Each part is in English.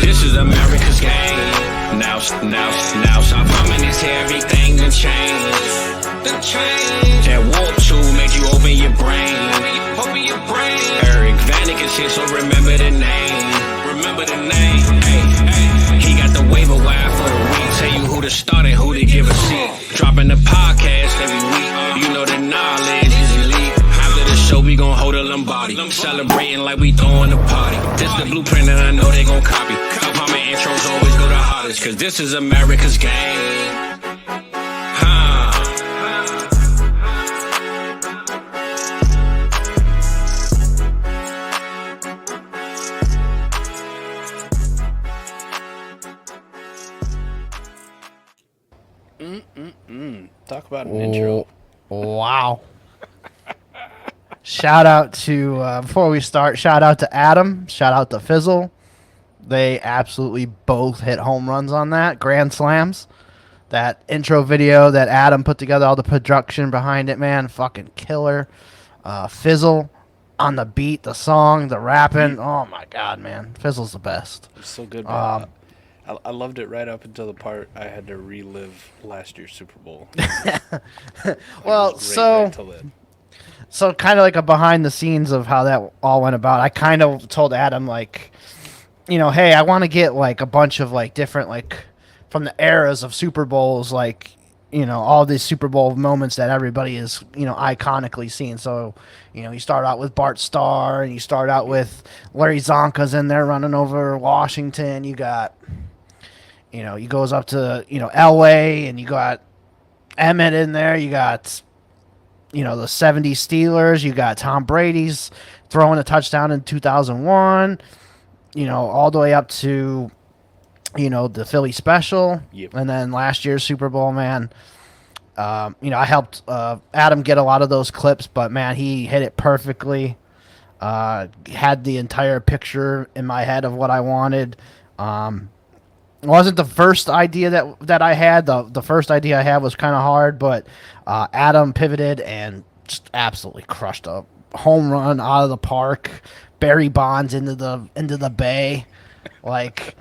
This is America's game. Now, stop humming this here, everything done changed. That warp tool made you open your brain. Eric Vanek is here, so remember the name. He got the waiver wire for the week. Tell you who to start and who to give a seat. Dropping the podcast every week. You know the knowledge is elite. After the show, we gon' hold a Lombardi. Celebrating like we throwing a party. This the blueprint and I know they gon' copy. Obama intros always go the hardest, cause this is America's game. Talk about an intro. Wow. Shout out to, before we start, shout out to Adam. Shout out to Fizzle. They absolutely both hit home runs on that. Grand slams. That intro video that Adam put together, all the production behind it, man. Fucking killer. Fizzle on the beat, the song, the rapping. Oh, my God, man. Fizzle's the best. It's so good, man. I loved it right up until the part I had to relive last year's Super Bowl. Well, so kind of like a behind the scenes of how that all went about. I kind of told Adam, like, you know, hey, I want to get like a bunch of like different, like from the eras of Super Bowls, like, you know, all these Super Bowl moments that everybody is, you know, iconically seen. So, you know, you start out with Bart Starr and you start out with Larry Zonka's in there running over Washington. You got, you know, he goes up to, you know, Elway, and you got Emmett in there. You got, you know, the 70s Steelers. You got Tom Brady's throwing a touchdown in 2001, you know, all the way up to, you know, the Philly special. Yep. And then last year's Super Bowl, man. You know, I helped Adam get a lot of those clips, but, man, he hit it perfectly. Had the entire picture in my head of what I wanted. It wasn't the first idea that I had. The first idea I had was kind of hard, but Adam pivoted and just absolutely crushed a home run out of the park. Barry Bonds into the bay, like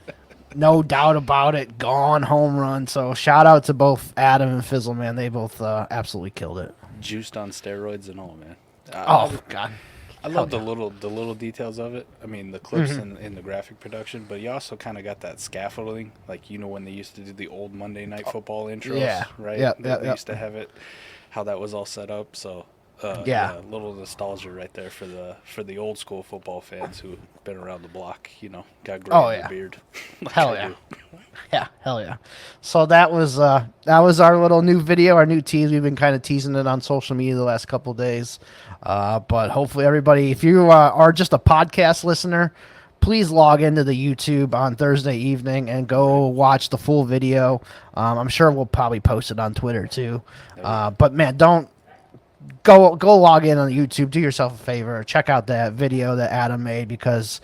no doubt about it. Gone home run. So shout out to both Adam and Fizzle, man. They both absolutely killed it. Juiced on steroids and all, man. Oh God. I love the little details of it. I mean, the clips in the graphic production, but you also kind of got that scaffolding, like, you know, when they used to do the old Monday Night Football intros, yeah, right? Yeah, they used to have it, how that was all set up. So, a little nostalgia right there for the old school football fans who've been around the block. You know, got gray in the beard. Like hell yeah, yeah, hell yeah. So that was our little new video, our new tease. We've been kind of teasing it on social media the last couple of days. But hopefully everybody, if you are just a podcast listener, please log into the YouTube on Thursday evening and go watch the full video. I'm sure we'll probably post it on Twitter too. But man, don't go log in on YouTube. Do yourself a favor. Check out that video that Adam made, because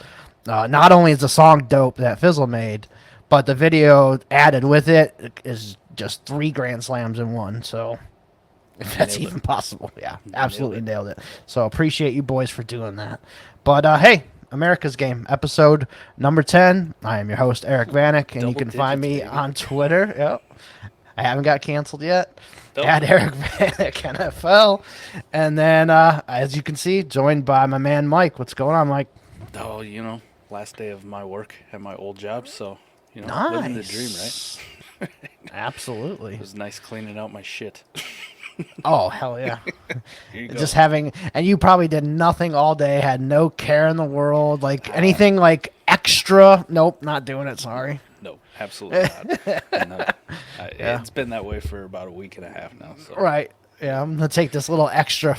not only is the song dope that Fizzle made, but the video added with it is just 3 grand slams in one. So if that's even possible. Yeah, absolutely nailed it. So appreciate you boys for doing that. But hey, America's Game, episode number 10. I am your host, Eric Vanek, and you can find me on Twitter. Yep. I haven't got canceled yet. At Eric Vanek NFL. And then, as you can see, joined by my man Mike. What's going on, Mike? Oh, you know, last day of my work at my old job, so, you know, living the dream, right? Absolutely. It was nice cleaning out my shit. Oh, hell yeah. Here you go. Just having, and you probably did nothing all day, had no care in the world, like anything like extra. Nope, not doing it, sorry. No, absolutely not. And, it's been that way for about a week and a half now. So. Right. Yeah, I'm going to take this little extra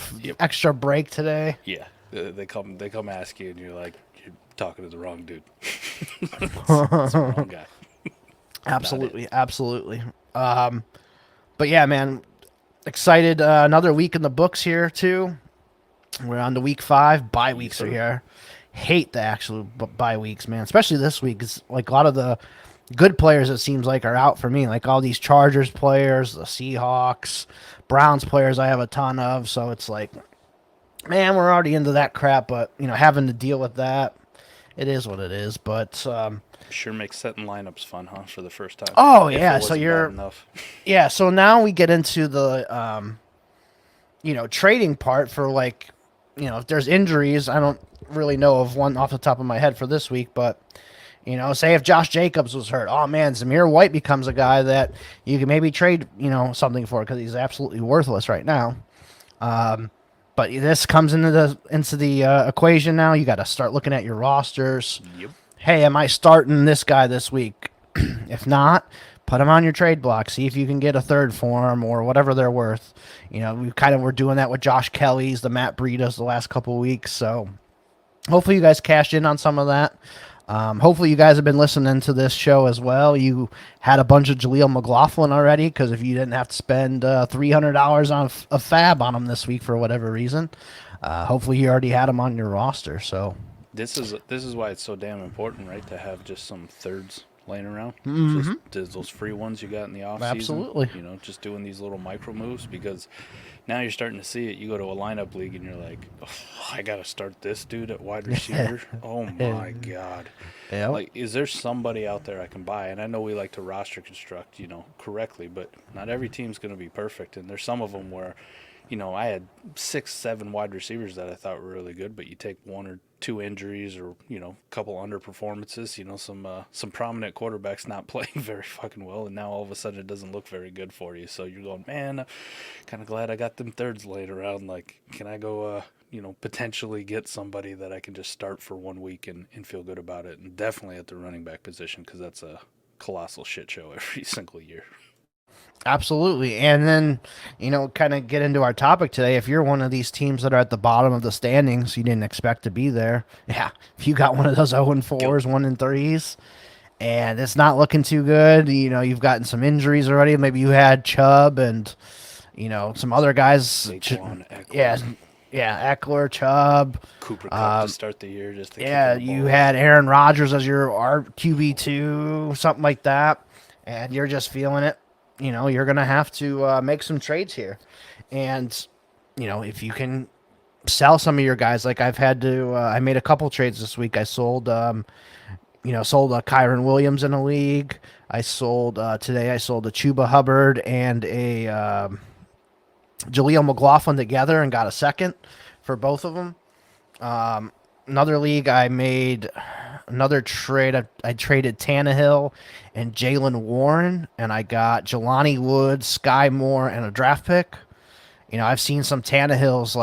break today. Yeah. They come ask you, and you're like, you're talking to the wrong dude. It's the wrong guy. Absolutely. But yeah, man, excited. Another week in the books here too. We're on to week 5. Bye weeks are here. Hate the actual bye weeks, man. Especially this week. It's like a lot of the good players, it seems like, are out for me. Like all these Chargers players, the Seahawks, Browns players I have a ton of. So it's like, man, we're already into that crap. But, you know, having to deal with that it is what it is. But sure makes setting lineups fun, huh? For the first time. Oh yeah, so you're enough. Yeah, so now we get into the trading part for like, if there's injuries. I don't really know of one off the top of my head for this week, but say if Josh Jacobs was hurt, oh man, Zamir White becomes a guy that you can maybe trade, something for because he's absolutely worthless right now. But this comes into the equation now. You got to start looking at your rosters. Yep. Hey, am I starting this guy this week? If not, put him on your trade block. See if you can get a third for him or whatever they're worth. We kind of were doing that with Josh Kelly's, the Matt Breidas the last couple of weeks. So hopefully you guys cashed in on some of that. Hopefully you guys have been listening to this show as well. You had a bunch of Jaleel McLaughlin already, because if you didn't have to spend $300 on a fab on him this week for whatever reason, hopefully you already had him on your roster. So this is why it's so damn important, right? To have just some thirds laying around. Mm-hmm. Just those free ones you got in the off season. Absolutely. Just doing these little micro moves, because now you're starting to see it. You go to a lineup league and you're like, oh, I got to start this dude at wide receiver. Oh my God. Yeah. Like, is there somebody out there I can buy? And I know we like to roster construct, correctly, but not every team's going to be perfect. And there's some of them where, I had 6-7 wide receivers that I thought were really good, but you take one or two injuries or, a couple underperformances, some prominent quarterbacks not playing very fucking well, and now all of a sudden it doesn't look very good for you. So you're going, man, kind of glad I got them thirds laid around. Like, can I go, potentially get somebody that I can just start for 1 week and feel good about it? And definitely at the running back position, because that's a colossal shit show every single year. Absolutely. And then, kind of get into our topic today. If you're one of these teams that are at the bottom of the standings, you didn't expect to be there. Yeah. If you got one of those 0-4s, 1-3s, and it's not looking too good, you've gotten some injuries already. Maybe you had Chubb and, some other guys. Eckler. Yeah, Eckler, Chubb. Cooper Kupp to start the year. You had Aaron Rodgers as your QB2, something like that, and you're just feeling it. You're going to have to make some trades here. And, if you can sell some of your guys, like I've had to, I made a couple trades this week. I sold, sold a Kyron Williams in a league. Today I sold a Chuba Hubbard and a Jaleel McLaughlin together and got a second for both of them. Another league, I made another trade. I traded Tannehill and Jalen Warren, and I got Jelani Woods, Sky Moore, and a draft pick. I've seen some Tannehills,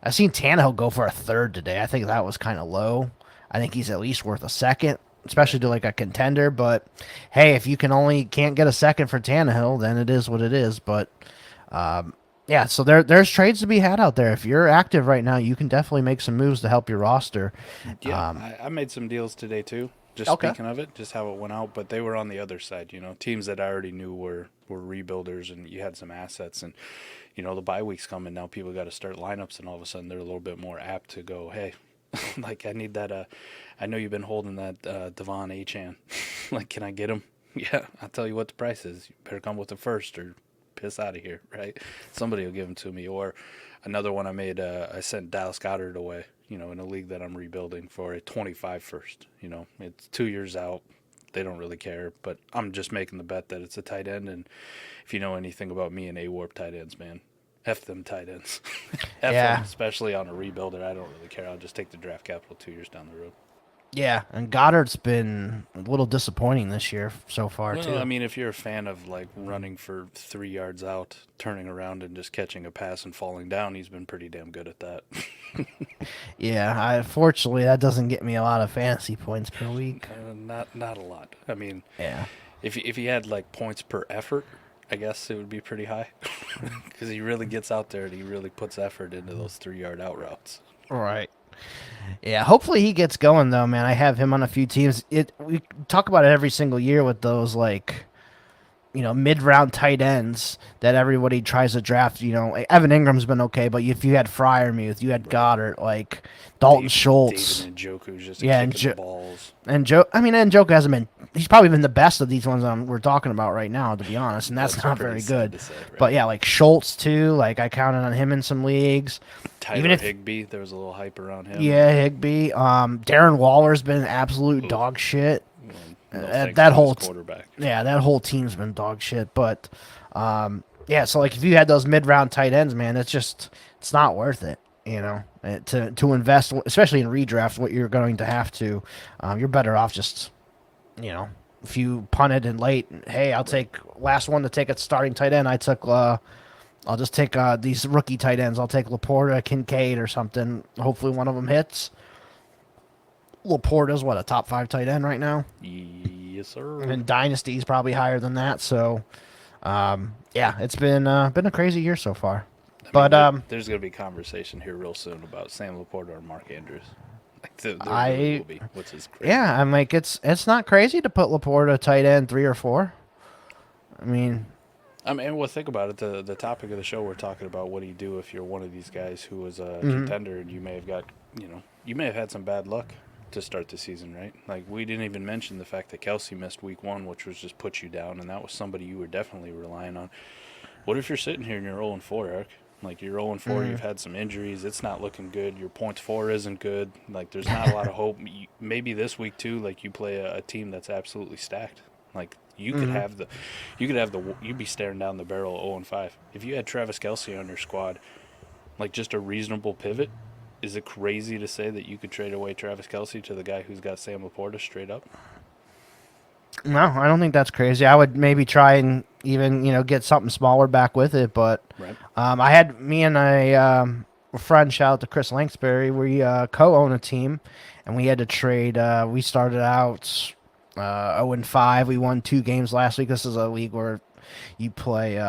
I've seen Tannehill go for a third today. I think that was kind of low. I think he's at least worth a second, especially to a contender. But hey, if you can't get a second for Tannehill, then it is what it is. But yeah, so there's trades to be had out there. If you're active right now, you can definitely make some moves to help your roster. Yeah, I made some deals today too. Just speaking of it, just how it went out, but they were on the other side. Teams that I already knew were rebuilders, and you had some assets, and the bye week's coming now. People got to start lineups, and all of a sudden they're a little bit more apt to go, hey, I need that. I know you've been holding that Devon Achane. Can I get him? Yeah, I'll tell you what the price is. You better come with the first or piss out of here, right? Somebody will give them to me. Or another one I made, I sent Dallas Goedert away, in a league that I'm rebuilding for a 25 first. It's 2 years out. They don't really care, but I'm just making the bet that it's a tight end. And if you know anything about me and A-Warp tight ends, man, F them tight ends. F them, especially on a rebuilder. I don't really care. I'll just take the draft capital 2 years down the road. Yeah, and Goddard's been a little disappointing this year so far, too. I mean, if you're a fan of, running for 3 yards out, turning around and just catching a pass and falling down, he's been pretty damn good at that. Yeah, unfortunately, that doesn't get me a lot of fantasy points per week. Not a lot. I mean, yeah. If he had, points per effort, I guess it would be pretty high. Because he really gets out there and he really puts effort into those 3-yard out routes. Right. Yeah, hopefully he gets going though, man. I have him on a few teams. We talk about it every single year with those mid-round tight ends that everybody tries to draft. Evan Ingram's been okay, but if you had Freiermuth, you had Goddard, Dalton Schultz, David Njoku's just kicking the balls. And Njoku hasn't been he's probably been the best of these ones we're talking about right now, to be honest, and that's not pretty very sad good. to say, right? But yeah, like Schultz too. Like I counted on him in some leagues. Tyler Higbee, there was a little hype around him. Yeah, Higbee. Darren Waller's been absolute dog shit. That whole quarterback. Yeah, that whole team's been dog shit. But yeah, so like if you had those mid-round tight ends, man, it's not worth it. You know, to invest, especially in redraft, what you're going to have to. You're better off just, you know, if you punted in late. Hey, I'll take last one to take a starting tight end. I took. I'll just take these rookie tight ends. I'll take LaPorta, Kincaid, or something. Hopefully, one of them hits. LaPorta's a top 5 tight end right now. Yes, sir. And Dynasty's probably higher than that. So, yeah, it's been a crazy year so far. But there's going to be conversation here real soon about Sam LaPorta or Mark Andrews. There will be, which is crazy. Yeah, I'm like it's not crazy to put LaPorta tight end 3 or 4. I mean, well, think about it. The topic of the show, we're talking about what do you do if you're one of these guys who was a contender and you may have got, you may have had some bad luck to start the season, right? Like, we didn't even mention the fact that Kelce missed week 1, which was just put you down, and that was somebody you were definitely relying on. What if you're sitting here and you're 0-4, Eric? Like, you're 0-4, you've had some injuries, it's not looking good, your points for isn't good, like, there's not a lot of hope. Maybe this week, too, like, you play a team that's absolutely stacked. Like, you'd be staring down the barrel 0-5. If you had Travis Kelce on your squad, like, just a reasonable pivot, is it crazy to say that you could trade away Travis Kelce to the guy who's got Sam LaPorta straight up? No, I don't think that's crazy. I would maybe try and even, get something smaller back with it. But I had me and a friend, shout out to Chris Langsbury, we co-own a team, and we had to trade. We started out 0-5. We won 2 games last week. This is a league where you play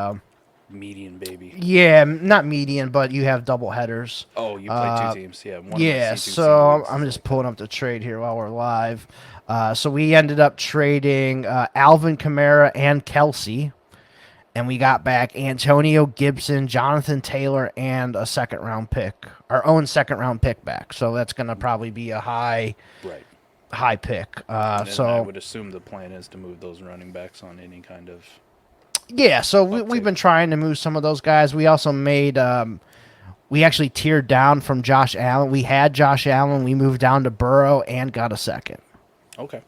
median, baby. Yeah, not median, but you have double headers. Oh, you play 2 teams. Yeah. Yeah, so I'm just pulling up the trade here while we're live. So we ended up trading Alvin Kamara and Kelce, and we got back Antonio Gibson, Jonathan Taylor, and a second-round pick. Our own second-round pick back. So that's going to probably be a high pick. So I would assume the plan is to move those running backs on any kind of... Yeah, so we've been trying to move some of those guys. We also made... we actually tiered down from Josh Allen. We had Josh Allen. We moved down to Burrow and got a second. Okay.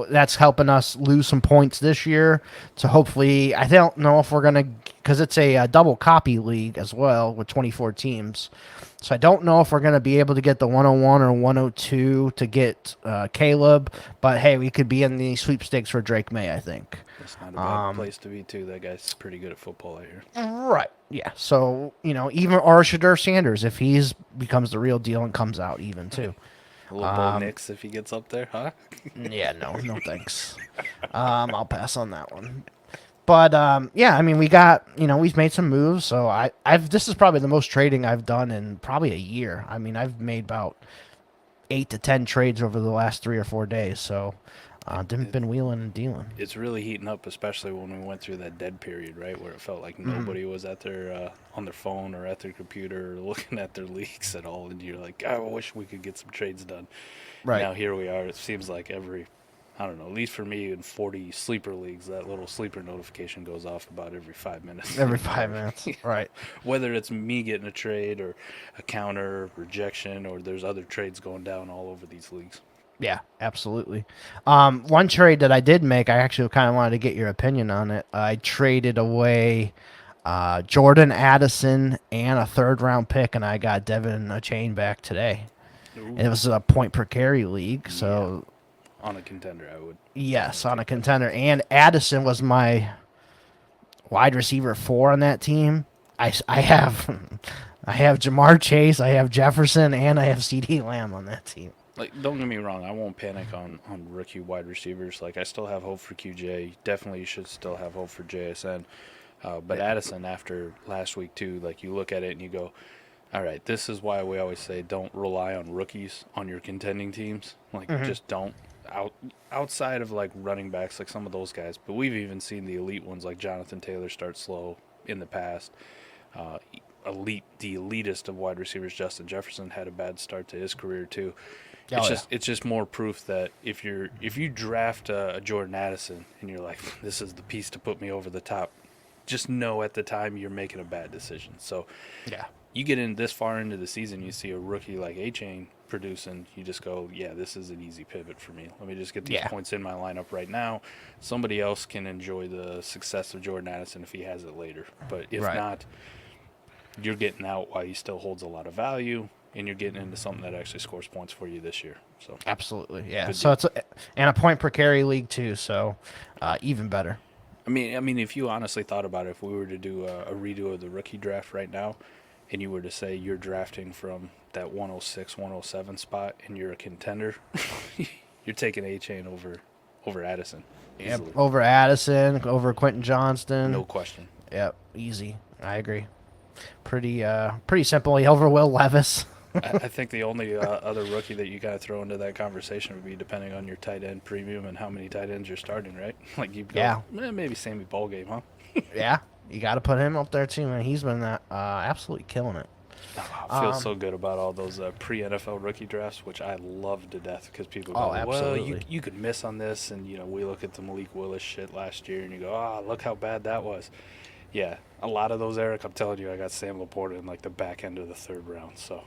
That's helping us lose some points this year. So hopefully, I don't know if we're going to, because it's a double copy league as well with 24 teams. So I don't know if we're going to be able to get the 101 or 102 to get Caleb. But hey, we could be in the sweepstakes for Drake May, I think. That's not a bad place to be, too. That guy's pretty good at football, I hear. Right. Yeah. So, even or Shedeur Sanders, if he's becomes the real deal and comes out even, too. A little Bo Nix if he gets up there, huh? Yeah, no thanks. I'll pass on that one. But yeah, I mean, we got we've made some moves. So this is probably the most trading I've done in probably a year. I mean, I've made about 8 to 10 trades over the last 3 or 4 days. So been wheeling and dealing. It's really heating up, especially when we went through that dead period, right, where it felt like nobody was at their on their phone or at their computer or looking at their leagues at all, and you're like, I wish we could get some trades done. Right now, here we are. It seems like every, I don't know, at least for me in 40 sleeper leagues, that little sleeper notification goes off about every 5 minutes. Every 5 minutes, right? Whether it's me getting a trade or a counter rejection, or there's other trades going down all over these leagues. Yeah, absolutely. One trade that I did make, I actually kind of wanted to get your opinion on it. I traded away Jordan Addison and a 3rd-round pick, and I got Devin Chain back today. And it was a point per carry league, so on a contender, I would. Yes, on a contender, and Addison was my wide receiver 4 on that team. I have Jamar Chase, I have Jefferson, and I have CeeDee Lamb on that team. Like, don't get me wrong, I won't panic on rookie wide receivers. Like, I still have hope for QJ. Definitely should still have hope for JSN. But Addison, after last week, too, like, you look at it and you go, all right, this is why we always say don't rely on rookies on your contending teams. Like, just don't. Outside of, like, running backs, like some of those guys. But we've even seen the elite ones, like Jonathan Taylor, start slow in the past. The elitist of wide receivers, Justin Jefferson, had a bad start to his career, too. It's just more proof that if you draft a Jordan Addison and you're like, this is the piece to put me over the top, just know at the time you're making a bad decision. So Yeah. you get in this far into the season, you see a rookie like A-Chain producing, you just go, yeah, this is an easy pivot for me. Let me just get these points in my lineup right now. Somebody else can enjoy the success of Jordan Addison if he has it later. But if not, you're getting out while he still holds a lot of value, and you're getting into something that actually scores points for you this year. So Absolutely, yeah. So it's and a point per carry league too, so even better. I mean, if you honestly thought about it, if we were to do a redo of the rookie draft right now, and you were to say you're drafting from that 106, 107 spot, and you're a contender, you're taking A-Chain over Addison. Yep, over Addison, over Quentin Johnston. No question. Yep, easy. I agree. Pretty simple. Over Will Levis. I think the only other rookie that you got to throw into that conversation would be depending on your tight end premium and how many tight ends you're starting, right? Like you go, maybe Sammy Ballgame, huh? Yeah, you got to put him up there too, man. He's been absolutely killing it. I feel so good about all those pre-NFL rookie drafts, which I love to death because people go, well, you could miss on this. And, we look at the Malik Willis shit last year and you go, look how bad that was. Yeah, a lot of those, Eric, I'm telling you, I got Sam LaPorta in like the back end of the third round. So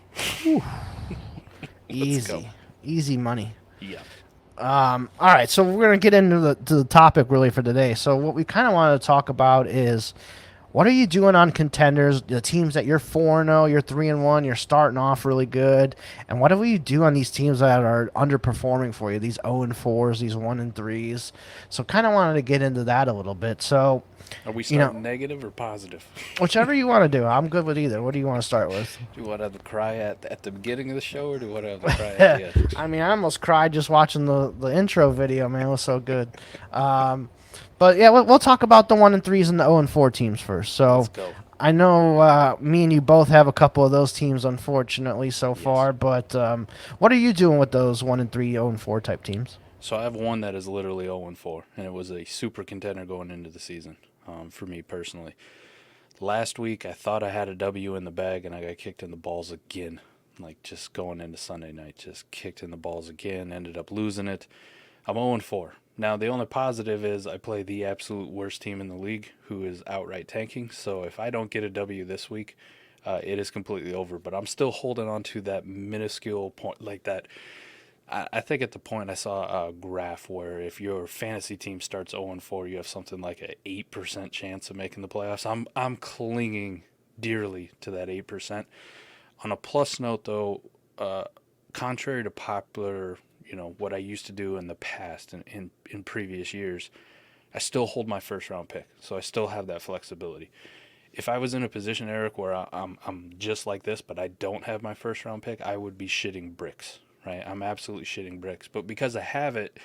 easy money. Yeah. All right, so we're gonna get into the topic really for today. So what we kind of want to talk about is what are you doing on contenders, the teams that you're 4-0, you're 3-1, you're starting off really good, and what do you do on these teams that are underperforming for you, these 0-4s, these 1-3s? So kind of wanted to get into that a little bit. So are we starting negative or positive? Whichever you want to do. I'm good with either. What do you want to start with? Do you want to have the cry at the beginning of the show, or do you want to have the cry at the end? I mean, I almost cried just watching the intro video, man. It was so good. But yeah, we'll talk about the 1-3s and the 0-4 teams first. So let's go. I know me and you both have a couple of those teams, unfortunately, so far. But what are you doing with those 1-3, 0-4 type teams? So I have one that is literally 0-4, and it was a super contender going into the season. For me personally, last week I thought I had a W in the bag and I got kicked in the balls again, like just going into Sunday night, just kicked in the balls again, ended up losing it. I'm 0-4. Now the only positive is I play the absolute worst team in the league who is outright tanking, so if I don't get a W this week, it is completely over, but I'm still holding on to that minuscule point, like that. I think at the point I saw a graph where if your fantasy team starts 0-4, you have something like an 8% chance of making the playoffs. I'm clinging dearly to that 8%. On a plus note, though, contrary to popular, what I used to do in the past and in previous years, I still hold my first round pick, so I still have that flexibility. If I was in a position, Eric, where I'm just like this, but I don't have my first round pick, I would be shitting bricks. Right, I'm absolutely shitting bricks, but because I have it,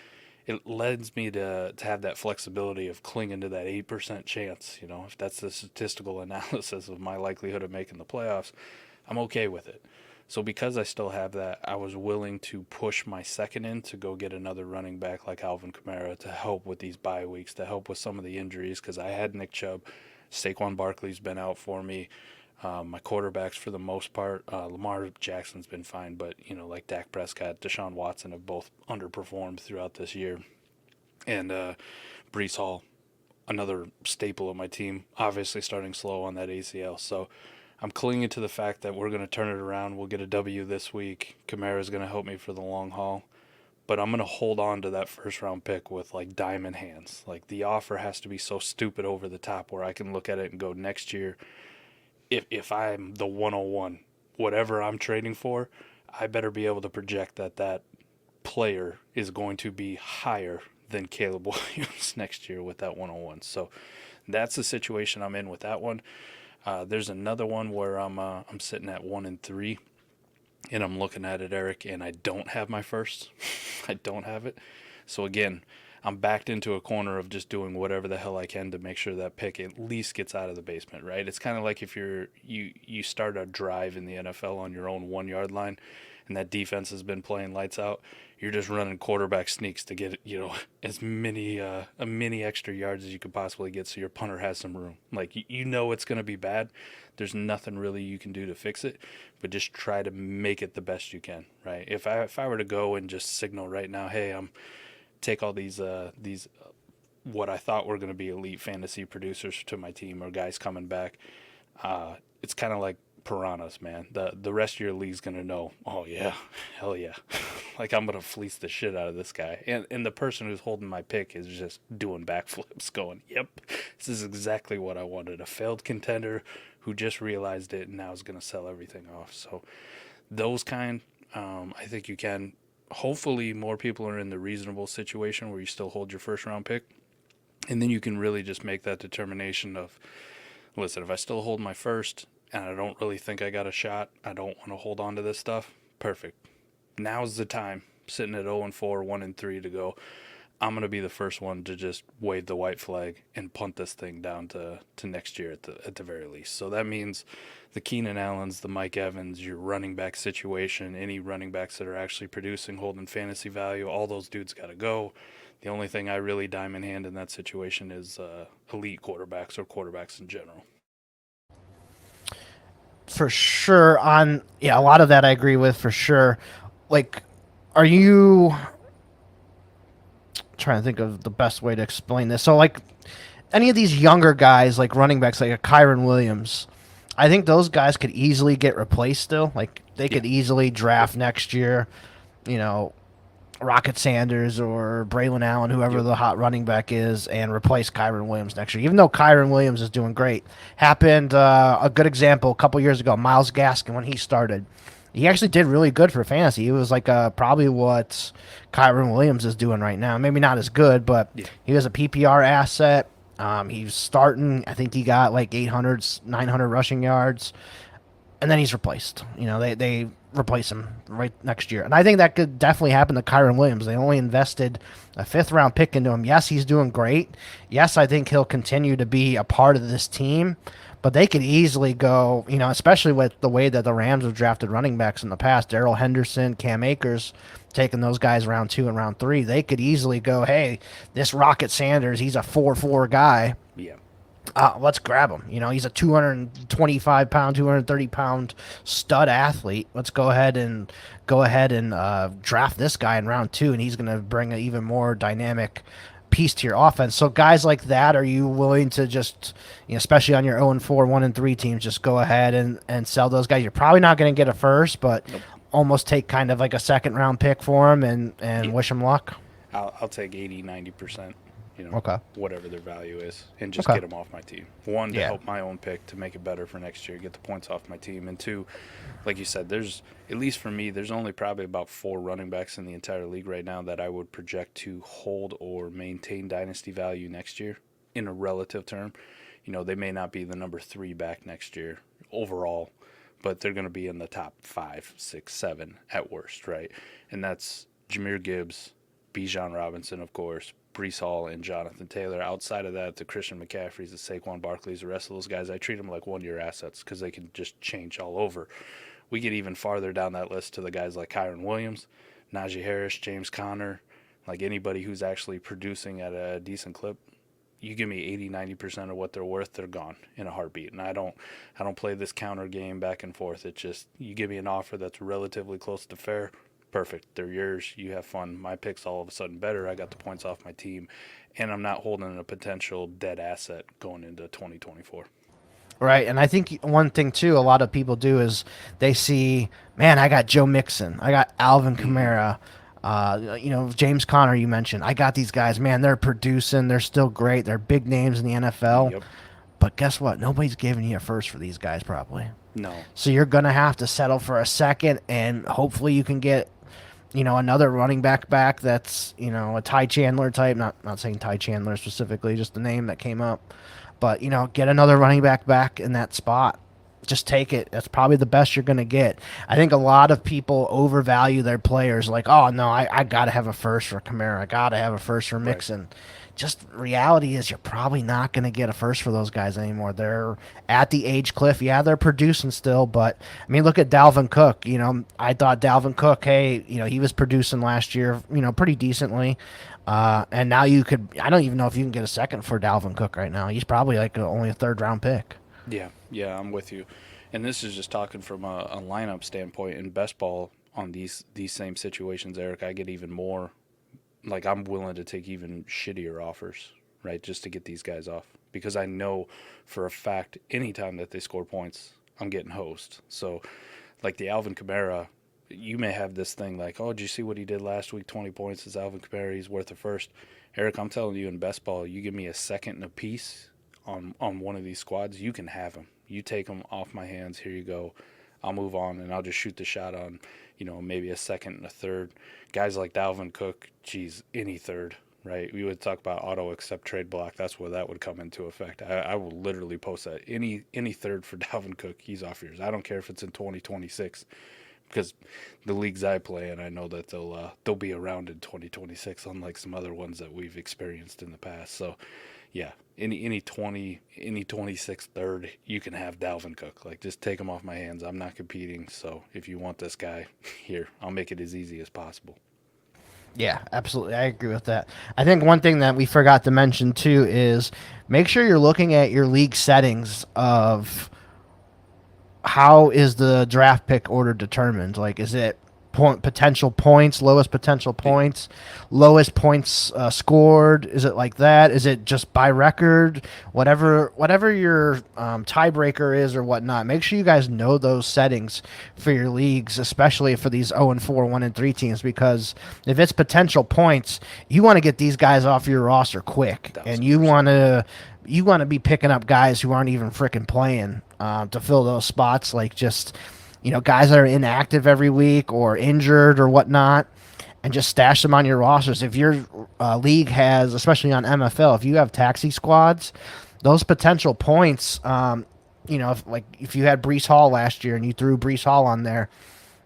it lends me to have that flexibility of clinging to that 8% chance. If that's the statistical analysis of my likelihood of making the playoffs, I'm okay with it. So because I still have that, I was willing to push my second in to go get another running back like Alvin Kamara to help with these bye weeks, to help with some of the injuries, because I had Nick Chubb, Saquon Barkley's been out for me. My quarterbacks, for the most part, Lamar Jackson's been fine, but, like Dak Prescott, Deshaun Watson have both underperformed throughout this year. And Breece Hall, another staple of my team, obviously starting slow on that ACL. So I'm clinging to the fact that we're going to turn it around. We'll get a W this week. Kamara's going to help me for the long haul. But I'm going to hold on to that first-round pick with, like, diamond hands. Like, the offer has to be so stupid over the top where I can look at it and go, next year, if I'm the 101, whatever I'm trading for, I better be able to project that player is going to be higher than Caleb Williams next year with that 101. So that's the situation I'm in with that one. There's another one where I'm sitting at 1-3, and I'm looking at it, Eric, and I don't have my first. I don't have it. So again, I'm backed into a corner of just doing whatever the hell I can to make sure that pick at least gets out of the basement, right? It's kind of like if you start a drive in the NFL on your own 1 yard line, and that defense has been playing lights out, you're just running quarterback sneaks to get, as many extra yards as you could possibly get so your punter has some room. Like, it's going to be bad. There's nothing really you can do to fix it, but just try to make it the best you can, right? If I were to go and just signal right now, hey, take all these what I thought were going to be elite fantasy producers to my team or guys coming back, it's kind of like piranhas, man. The rest of your league's going to know, oh, yeah, hell yeah. Like, I'm going to fleece the shit out of this guy. And the person who's holding my pick is just doing backflips going, yep, this is exactly what I wanted. A failed contender who just realized it and now is going to sell everything off. So those kind, I think you can. Hopefully more people are in the reasonable situation where you still hold your first round pick. And then you can really just make that determination of, listen, if I still hold my first and I don't really think I got a shot, I don't want to hold on to this stuff, perfect. Now's the time, sitting at 0-4, 1-3 to go, I'm going to be the first one to just wave the white flag and punt this thing down to next year at the very least. So that means the Keenan Allens, the Mike Evans, your running back situation, any running backs that are actually producing, holding fantasy value, all those dudes got to go. The only thing I really dime in hand in that situation is elite quarterbacks or quarterbacks in general. For sure. A lot of that I agree with, for sure. Like, are you... trying to think of the best way to explain this. So, like, any of these younger guys, like running backs, like a Kyren Williams, I think those guys could easily get replaced still. Like, they could easily draft next year, Rocket Sanders or Braylon Allen, whoever the hot running back is, and replace Kyren Williams next year. Even though Kyren Williams is doing great. Happened, a good example, a couple years ago, Myles Gaskin, when he started. He actually did really good for fantasy. He was like probably what Kyren Williams is doing right now. Maybe not as good, but he was a PPR asset. He's starting. I think he got like 800, 900 rushing yards. And then he's replaced. They replace him right next year. And I think that could definitely happen to Kyren Williams. They only invested a 5th-round pick into him. Yes, he's doing great. Yes, I think he'll continue to be a part of this team. But they could easily go, especially with the way that the Rams have drafted running backs in the past, Darrell Henderson, Cam Akers, taking those guys round 2 and round 3. They could easily go, hey, this Rocket Sanders, he's a 4-4 guy. Yeah. Let's grab him. He's a 225-pound, 230-pound stud athlete. Let's go ahead and draft this guy in round 2, and he's going to bring an even more dynamic piece to your offense. So guys like that, are you willing to just, especially on your 0-4, 1-3 teams, just go ahead and sell those guys? You're probably not going to get a first, but almost take kind of like a 2nd-round pick for them and wish them luck? I'll take 80, 90%. Okay. Whatever their value is, and just get them off my team. 1, to help my own pick to make it better for next year, get the points off my team, and 2, like you said, there's, at least for me, there's only probably about 4 running backs in the entire league right now that I would project to hold or maintain dynasty value next year in a relative term. They may not be the number 3 back next year overall, but they're going to be in the top 5, 6, 7 at worst, right? And that's Jahmyr Gibbs, Bijan Robinson, of course, Breece Hall, and Jonathan Taylor. Outside of that, the Christian McCaffreys, the Saquon Barkleys, the rest of those guys, I treat them like one-year assets because they can just change all over. We get even farther down that list to the guys like Kyren Williams, Najee Harris, James Conner, like anybody who's actually producing at a decent clip. You give me 80, 90% of what they're worth, they're gone in a heartbeat. And I don't play this counter game back and forth. It's just you give me an offer that's relatively close to fair, perfect. They're yours. You have fun. My pick's all of a sudden better. I got the points off my team, and I'm not holding a potential dead asset going into 2024. Right, and I think one thing, too, a lot of people do is they see, man, I got Joe Mixon. I got Alvin Kamara. James Conner, you mentioned. I got these guys. Man, they're producing. They're still great. They're big names in the NFL. Yep. But guess what? Nobody's giving you a first for these guys, probably. No. So you're going to have to settle for a 2nd, and hopefully you can get another running back that's, a Ty Chandler type, not saying Ty Chandler specifically, just the name that came up, but, get another running back in that spot, just take it. That's probably the best you're going to get. I think a lot of people overvalue their players. Like, oh, no, I got to have a first for Kamara. I got to have a first for Mixon. Right. Just reality is you're probably not going to get a first for those guys anymore. They're at the age cliff. Yeah, they're producing still, but I mean, look at Dalvin Cook. I thought Dalvin Cook, hey, he was producing last year, pretty decently. And now I don't even know if you can get a second for Dalvin Cook right now. He's probably like only a third-round pick. Yeah, I'm with you. And this is just talking from a lineup standpoint. In best ball on these same situations, Eric, I get even more. Like, I'm willing to take even shittier offers, right, just to get these guys off. Because I know for a fact anytime that they score points, I'm getting hosed. So, like the Alvin Kamara, you may have this thing like, oh, did you see what he did last week? 20 points is Alvin Kamara. He's worth a first. Eric, I'm telling you, in best ball, you give me a second and a piece on one of these squads, you can have him. You take him off my hands. Here you go. I'll move on, and I'll just shoot the shot on, maybe a second and a third. Guys like Dalvin Cook, geez, any third, right? We would talk about auto accept trade block. That's where that would come into effect. I will literally post that. Any third for Dalvin Cook, he's off yours. I don't care if it's in 2026 because the leagues I play in, I know that they'll be around in 2026, unlike some other ones that we've experienced in the past. So, yeah, any 26 third, you can have Dalvin Cook. Like, just take him off my hands. I'm not competing. So if you want this guy, here, I'll make it as easy as possible. Yeah, absolutely. I agree with that. I think one thing that we forgot to mention too is make sure you're looking at your league settings of how is the draft pick order determined. Like, is it potential points, lowest potential points, lowest points scored? Is it like that? Is it just by record? Whatever your tiebreaker is or whatnot. Make sure you guys know those settings for your leagues, especially for these 0-4, 1-3 teams, because if it's potential points, you want to get these guys off your roster quick, 1,000%. And you want to be picking up guys who aren't even freaking playing to fill those spots, like just guys that are inactive every week or injured or whatnot, and just stash them on your rosters. If your league has, especially on MFL, if you have taxi squads, those potential points, if you had Breece Hall last year and you threw Breece Hall on there,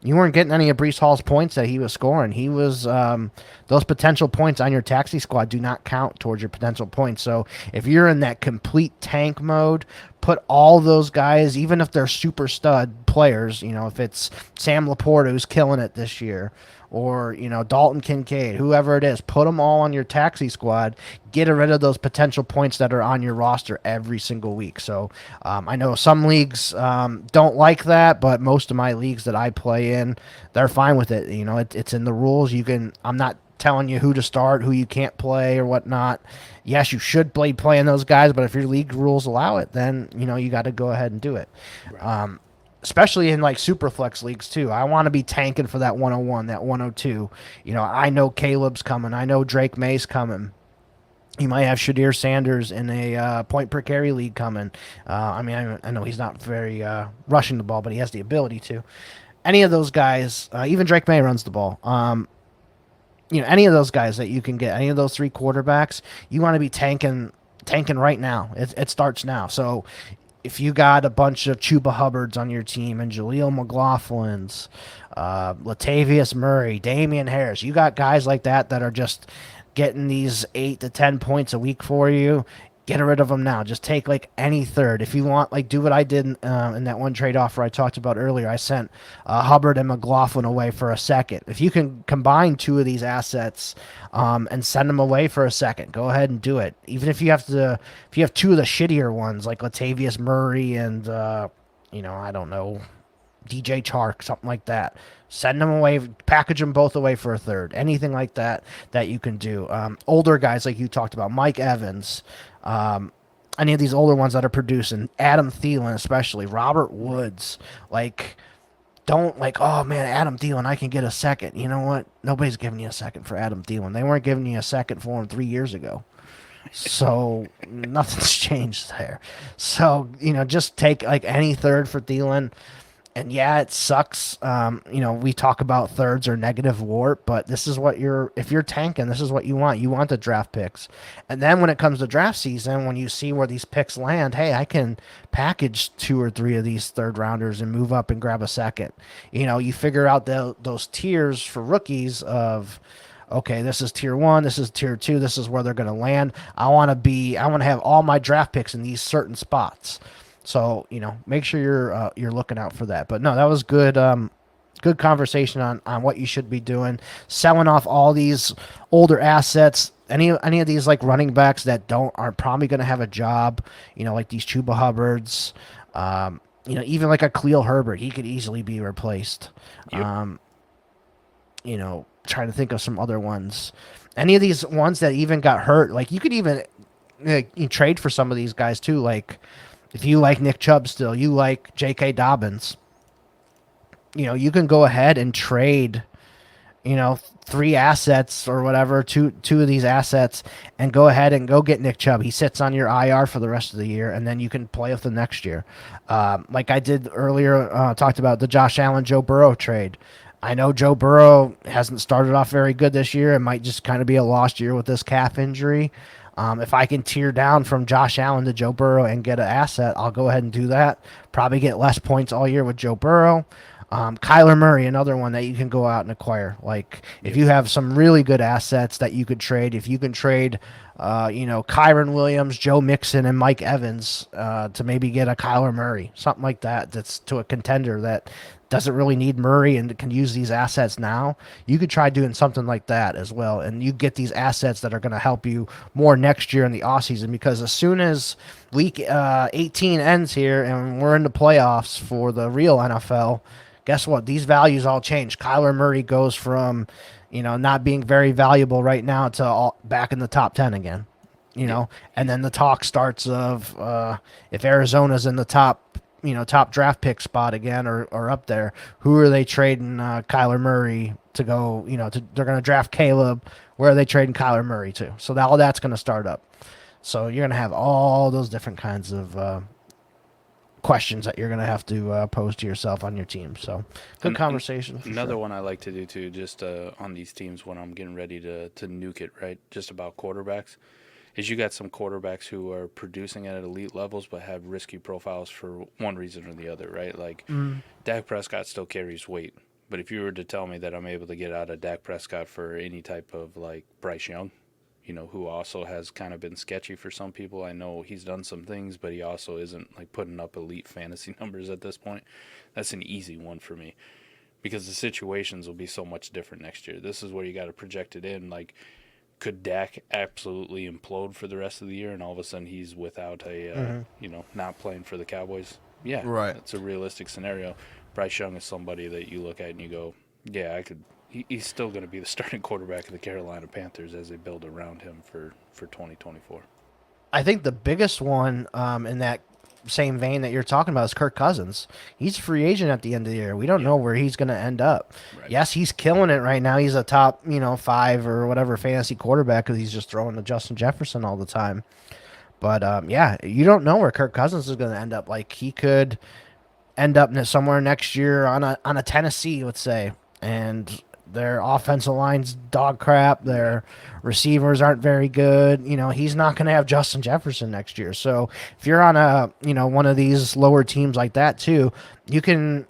you weren't getting any of Breece Hall's points that he was scoring. He was those potential points on your taxi squad do not count towards your potential points. So if you're in that complete tank mode, put all those guys, even if they're super stud players, if it's Sam LaPorta who's killing it this year, or Dalton Kincaid, whoever it is, put them all on your taxi squad. Get rid of those potential points that are on your roster every single week. So I know some leagues don't like that, but most of my leagues that I play in, they're fine with it. It's in the rules. I'm not telling you who to start, who you can't play or whatnot. Yes, you should play playing those guys, but if your league rules allow it, then you got to go ahead and do it. Right. Especially in like Superflex leagues too. I want to be tanking for that 101, that 102. I know Caleb's coming. I know Drake May's coming. You might have Shadir Sanders in a point per carry league coming. I know he's not very rushing the ball, but he has the ability to. Any of those guys, even Drake May runs the ball. Any of those guys that you can get, any of those three quarterbacks, you want to be tanking right now. It starts now. So if you got a bunch of Chuba Hubbards on your team and Jaleel McLaughlin's, Latavius Murray, Damian Harris, you got guys like that are just getting these 8 to 10 points a week for you. Get rid of them now. Just take like any third. If you want, like do what I did in that one trade offer I talked about earlier. I sent Hubbard and McLaughlin away for a second. If you can combine two of these assets and send them away for a second, go ahead and do it. Even if you have two of the shittier ones like Latavius Murray and I don't know, DJ Chark, something like that. Send them away, package them both away for a third. Anything like that you can do. Older guys like you talked about, Mike Evans, any of these older ones that are producing, Adam Thielen especially, Robert Woods. Don't oh man, Adam Thielen, I can get a second. You know what? Nobody's giving you a second for Adam Thielen. They weren't giving you a second for him 3 years ago. So nothing's changed there. So, just take any third for Thielen. And yeah, it sucks. We talk about thirds or negative WARP, but this is what if you're tanking, this is what you want. You want the draft picks. And then when it comes to draft season, when you see where these picks land, hey, I can package 2 or 3 of these third rounders and move up and grab a second. You figure out those tiers for rookies of, okay, this is tier 1, this is tier 2, this is where they're going to land. I want to have all my draft picks in these certain spots. So, make sure you're looking out for that. But no, that was good. Good conversation on what you should be doing. Selling off all these older assets. Any of these like running backs that aren't probably going to have a job. Like these Chuba Hubbards. Even like a Khalil Herbert, he could easily be replaced. Yep. Trying to think of some other ones. Any of these ones that even got hurt, like you could even you trade for some of these guys too, like. If you like Nick Chubb still, you like J.K. Dobbins, you can go ahead and trade, 3 assets or whatever, two of these assets, and go ahead and go get Nick Chubb. He sits on your IR for the rest of the year, and then you can play with him next year. Like I did earlier, talked about the Josh Allen-Joe Burrow trade. I know Joe Burrow hasn't started off very good this year. It might just kind of be a lost year with this calf injury. If I can tear down from Josh Allen to Joe Burrow and get an asset, I'll go ahead and do that. Probably get less points all year with Joe Burrow. Kyler Murray, another one that you can go out and acquire. Like if you have some really good assets that you could trade, if you can trade, Kyron Williams, Joe Mixon, and Mike Evans to maybe get a Kyler Murray, something like that. That's to a contender that doesn't really need Murray and can use these assets now. You could try doing something like that as well, and you get these assets that are going to help you more next year in the offseason, because as soon as week 18 ends here and we're in the playoffs for the real NFL, guess what? These values all change. Kyler Murray goes from, not being very valuable right now to back in the top 10 again, and then the talk starts of if Arizona's in the top draft pick spot again or up there, who are they trading Kyler Murray to go, they're going to draft Caleb. Where are they trading Kyler Murray to? So all that's going to start up. So you're going to have all those different kinds of questions that you're going to have to pose to yourself on your team. So good conversation. Another one I like to do too, just on these teams when I'm getting ready to nuke it, right? Just about quarterbacks. Is you got some quarterbacks who are producing at elite levels but have risky profiles for one reason or the other, right? Like Dak Prescott still carries weight. But if you were to tell me that I'm able to get out of Dak Prescott for any type of like Bryce Young, who also has kind of been sketchy for some people. I know he's done some things, but he also isn't like putting up elite fantasy numbers at this point. That's an easy one for me because the situations will be so much different next year. This is where you got to project it in. Like, could Dak absolutely implode for the rest of the year and all of a sudden he's without a, not playing for the Cowboys? Yeah, right. That's a realistic scenario. Bryce Young is somebody that you look at and you go, yeah, I could. He's still going to be the starting quarterback of the Carolina Panthers as they build around him for 2024. I think the biggest one in that same vein that you're talking about is Kirk Cousins. He's a free agent at the end of the year. We don't know where he's going to end up. Right. Yes, he's killing it right now. He's a top, 5 or whatever fantasy quarterback because he's just throwing to Justin Jefferson all the time. But, you don't know where Kirk Cousins is going to end up. Like, he could end up somewhere next year on a Tennessee, let's say, and their offensive line's dog crap. Their receivers aren't very good. He's not going to have Justin Jefferson next year. So if you're on one of these lower teams like that too, you can,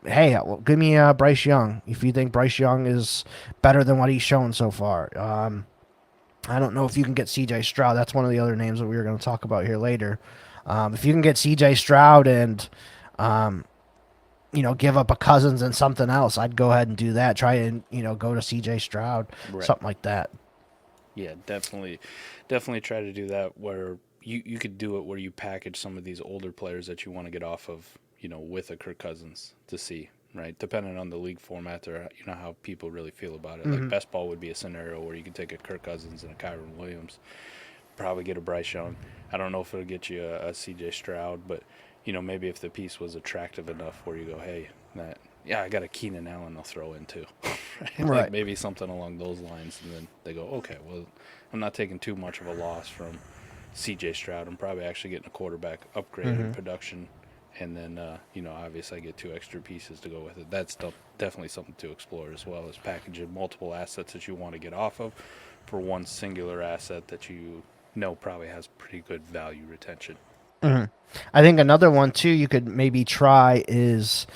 hey, give me Bryce Young if you think Bryce Young is better than what he's shown so far. I don't know if you can get C.J. Stroud. That's one of the other names that we were going to talk about here later. If you can get C.J. Stroud and give up a Cousins and something else, I'd go ahead and do that. Try and, go to C.J. Stroud, something like that. Yeah, definitely try to do that where you could do it where you package some of these older players that you want to get off of, with a Kirk Cousins to see, right? Depending on the league format or, how people really feel about it. Like best ball would be a scenario where you could take a Kirk Cousins and a Kyron Williams, probably get a Bryce Young. I don't know if it'll get you a C.J. Stroud, but maybe if the piece was attractive enough where you go, hey, I got a Keenan Allen I'll throw in too. Right. Like maybe something along those lines. And then they go, okay, well, I'm not taking too much of a loss from C.J. Stroud. I'm probably actually getting a quarterback upgrade in production and then obviously I get 2 extra pieces to go with it. That's definitely something to explore, as well as packaging multiple assets that you want to get off of for one singular asset that you know probably has pretty good value retention. Mm-hmm. I think another one too you could maybe try is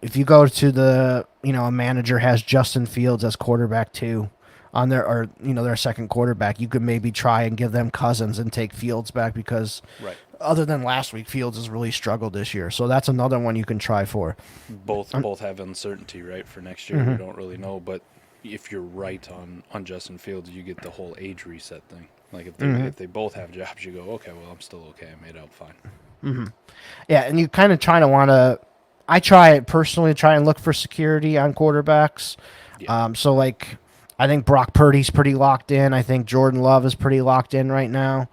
if you go to a manager has Justin Fields as quarterback 2 on their second quarterback, you could maybe try and give them Cousins and take Fields back, because other than last week, Fields has really struggled this year. So that's another one you can try for. Both have uncertainty, right? For next year, we don't really know. But if you're right on Justin Fields, you get the whole age reset thing. Like if they both have jobs, you go, okay, well, I'm still okay. I made out fine. Yeah, and you kind of I personally try and look for security on quarterbacks. Yeah. So like, I think Brock Purdy's pretty locked in. I think Jordan Love is pretty locked in right now.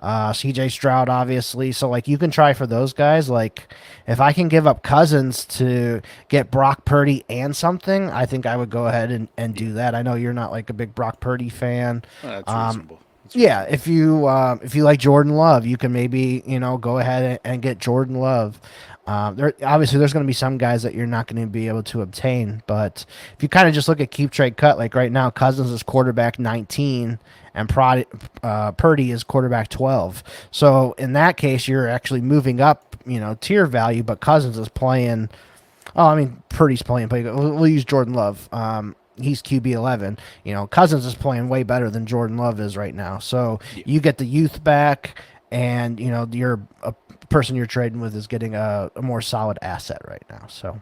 CJ Stroud, obviously. So, like, you can try for those guys. Like, if I can give up Cousins to get Brock Purdy and something, I think I would go ahead and do that. I know you're not, like, a big Brock Purdy fan. That's reasonable. Yeah, if you like Jordan Love, you can maybe, go ahead and get Jordan Love. Obviously, there's going to be some guys that you're not going to be able to obtain, but if you kind of just look at keep trade cut, like right now, Cousins is quarterback 19 and Purdy is quarterback 12. So in that case, you're actually moving up, tier value, but Cousins is playing. Oh, I mean, Purdy's playing. We'll use Jordan Love. He's QB 11. Cousins is playing way better than Jordan Love is right now. So you get the youth back, and you're a person you're trading with is getting a more solid asset right now. So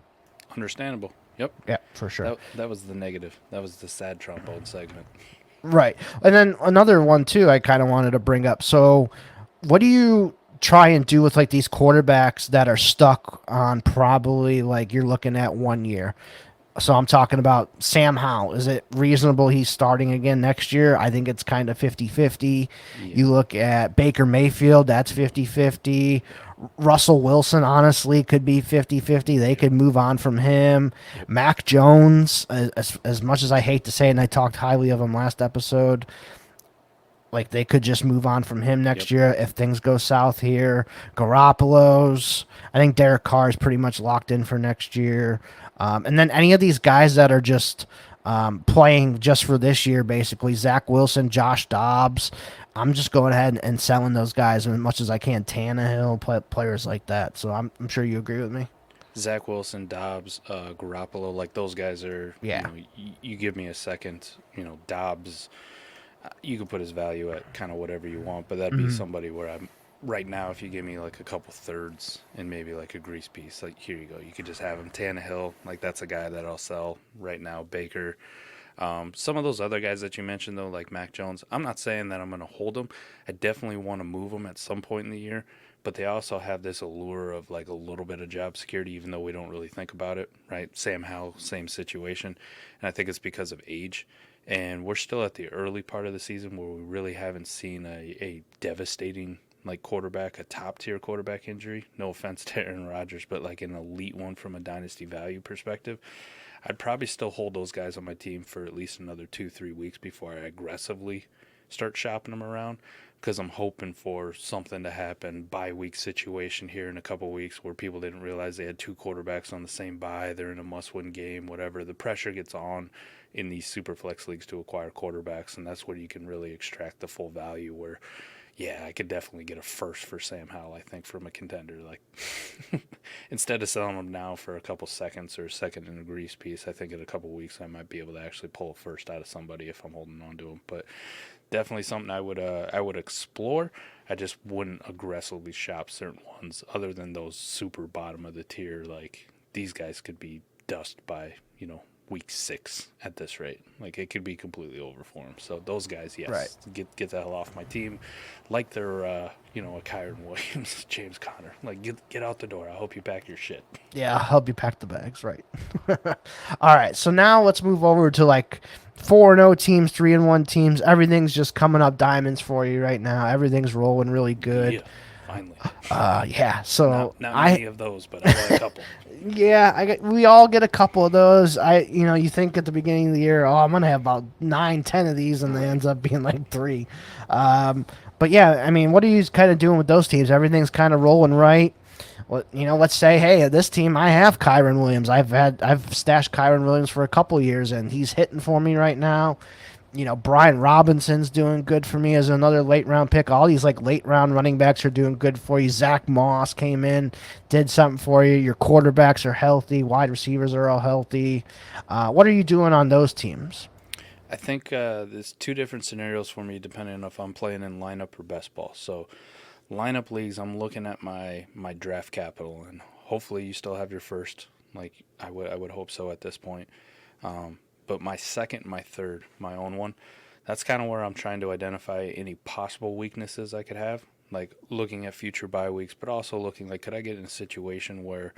understandable. Yep. Yeah, for sure. That was the negative. That was the sad trombone segment. Right. And then another one too I kind of wanted to bring up. So what do you try and do with like these quarterbacks that are stuck on probably like you're looking at 1 year? So I'm talking about Sam Howell. Is it reasonable he's starting again next year? I think it's kind of 50-50. Yeah. You look at Baker Mayfield, that's 50-50. Russell Wilson, honestly, could be 50-50. They could move on from him. Mac Jones, as much as I hate to say it, and I talked highly of him last episode, like they could just move on from him next year if things go south here. Garoppolo's, I think Derek Carr is pretty much locked in for next year. And then any of these guys that are just playing just for this year, basically, Zach Wilson, Josh Dobbs, I'm just going ahead and selling those guys as much as I can. Tannehill, players like that. So I'm sure you agree with me. Zach Wilson, Dobbs, Garoppolo, like those guys are, you give me a second, Dobbs, you can put his value at kind of whatever you want, but that'd be somebody where I'm, right now, if you give me like a couple thirds and maybe like a grease piece, like here you go. You could just have him. Tannehill, like that's a guy that I'll sell right now. Baker. Some of those other guys that you mentioned, though, like Mac Jones, I'm not saying that I'm going to hold them. I definitely want to move them at some point in the year, but they also have this allure of like a little bit of job security, even though we don't really think about it, right? Sam Howell, same situation. And I think it's because of age. And we're still at the early part of the season where we really haven't seen a devastating like quarterback, a top-tier quarterback injury. No offense to Aaron Rodgers, but like an elite one from a dynasty value perspective. I'd probably still hold those guys on my team for at least another 2-3 weeks before I aggressively start shopping them around, because I'm hoping for something to happen, bye-week situation here in a couple weeks where people didn't realize they had 2 quarterbacks on the same bye, they're in a must-win game, whatever. The pressure gets on in these Superflex leagues to acquire quarterbacks, and that's where you can really extract the full value where, yeah, I could definitely get a first for Sam Howell, I think, from a contender. Like, instead of selling him now for a couple seconds or a second in a grease piece, I think in a couple weeks I might be able to actually pull a first out of somebody if I'm holding on to him. But definitely something I would explore. I just wouldn't aggressively shop certain ones other than those super bottom of the tier. Like, these guys could be dust by, week 6 at this rate. Like, it could be completely over for them. So those guys, yes, right. Get the hell off my team. Like they're a Kyron Williams, James Conner. Like, get out the door. I hope you pack your shit. Yeah, I'll help you pack the bags, right? All right, so now let's move over to like 4-0 teams, 3-1 teams. Everything's just coming up diamonds for you right now. Everything's rolling really good. Yeah, finally. So not many of those, but I got a couple. Yeah, we all get a couple of those. You think at the beginning of the year, I'm gonna have about 9-10 of these, and they ends up being like 3. But yeah, I mean, what are you kind of doing with those teams? Everything's kind of rolling right. well, let's say, hey, this team I have Kyron Williams. I've stashed Kyron Williams for a couple years, and he's hitting for me right now. Brian Robinson's doing good for me as another late round pick. All these like late round running backs are doing good for you. Zach Moss came in, did something for you. Your quarterbacks are healthy. Wide receivers are all healthy. What are you doing on those teams? I think there's two different scenarios for me depending on if I'm playing in lineup or best ball. So lineup leagues, I'm looking at my draft capital, and hopefully you still have your first. Like I would hope so at this point. But my second, my third, my own one, that's kind of where I'm trying to identify any possible weaknesses I could have. Like looking at future bye weeks, but also looking like, could I get in a situation where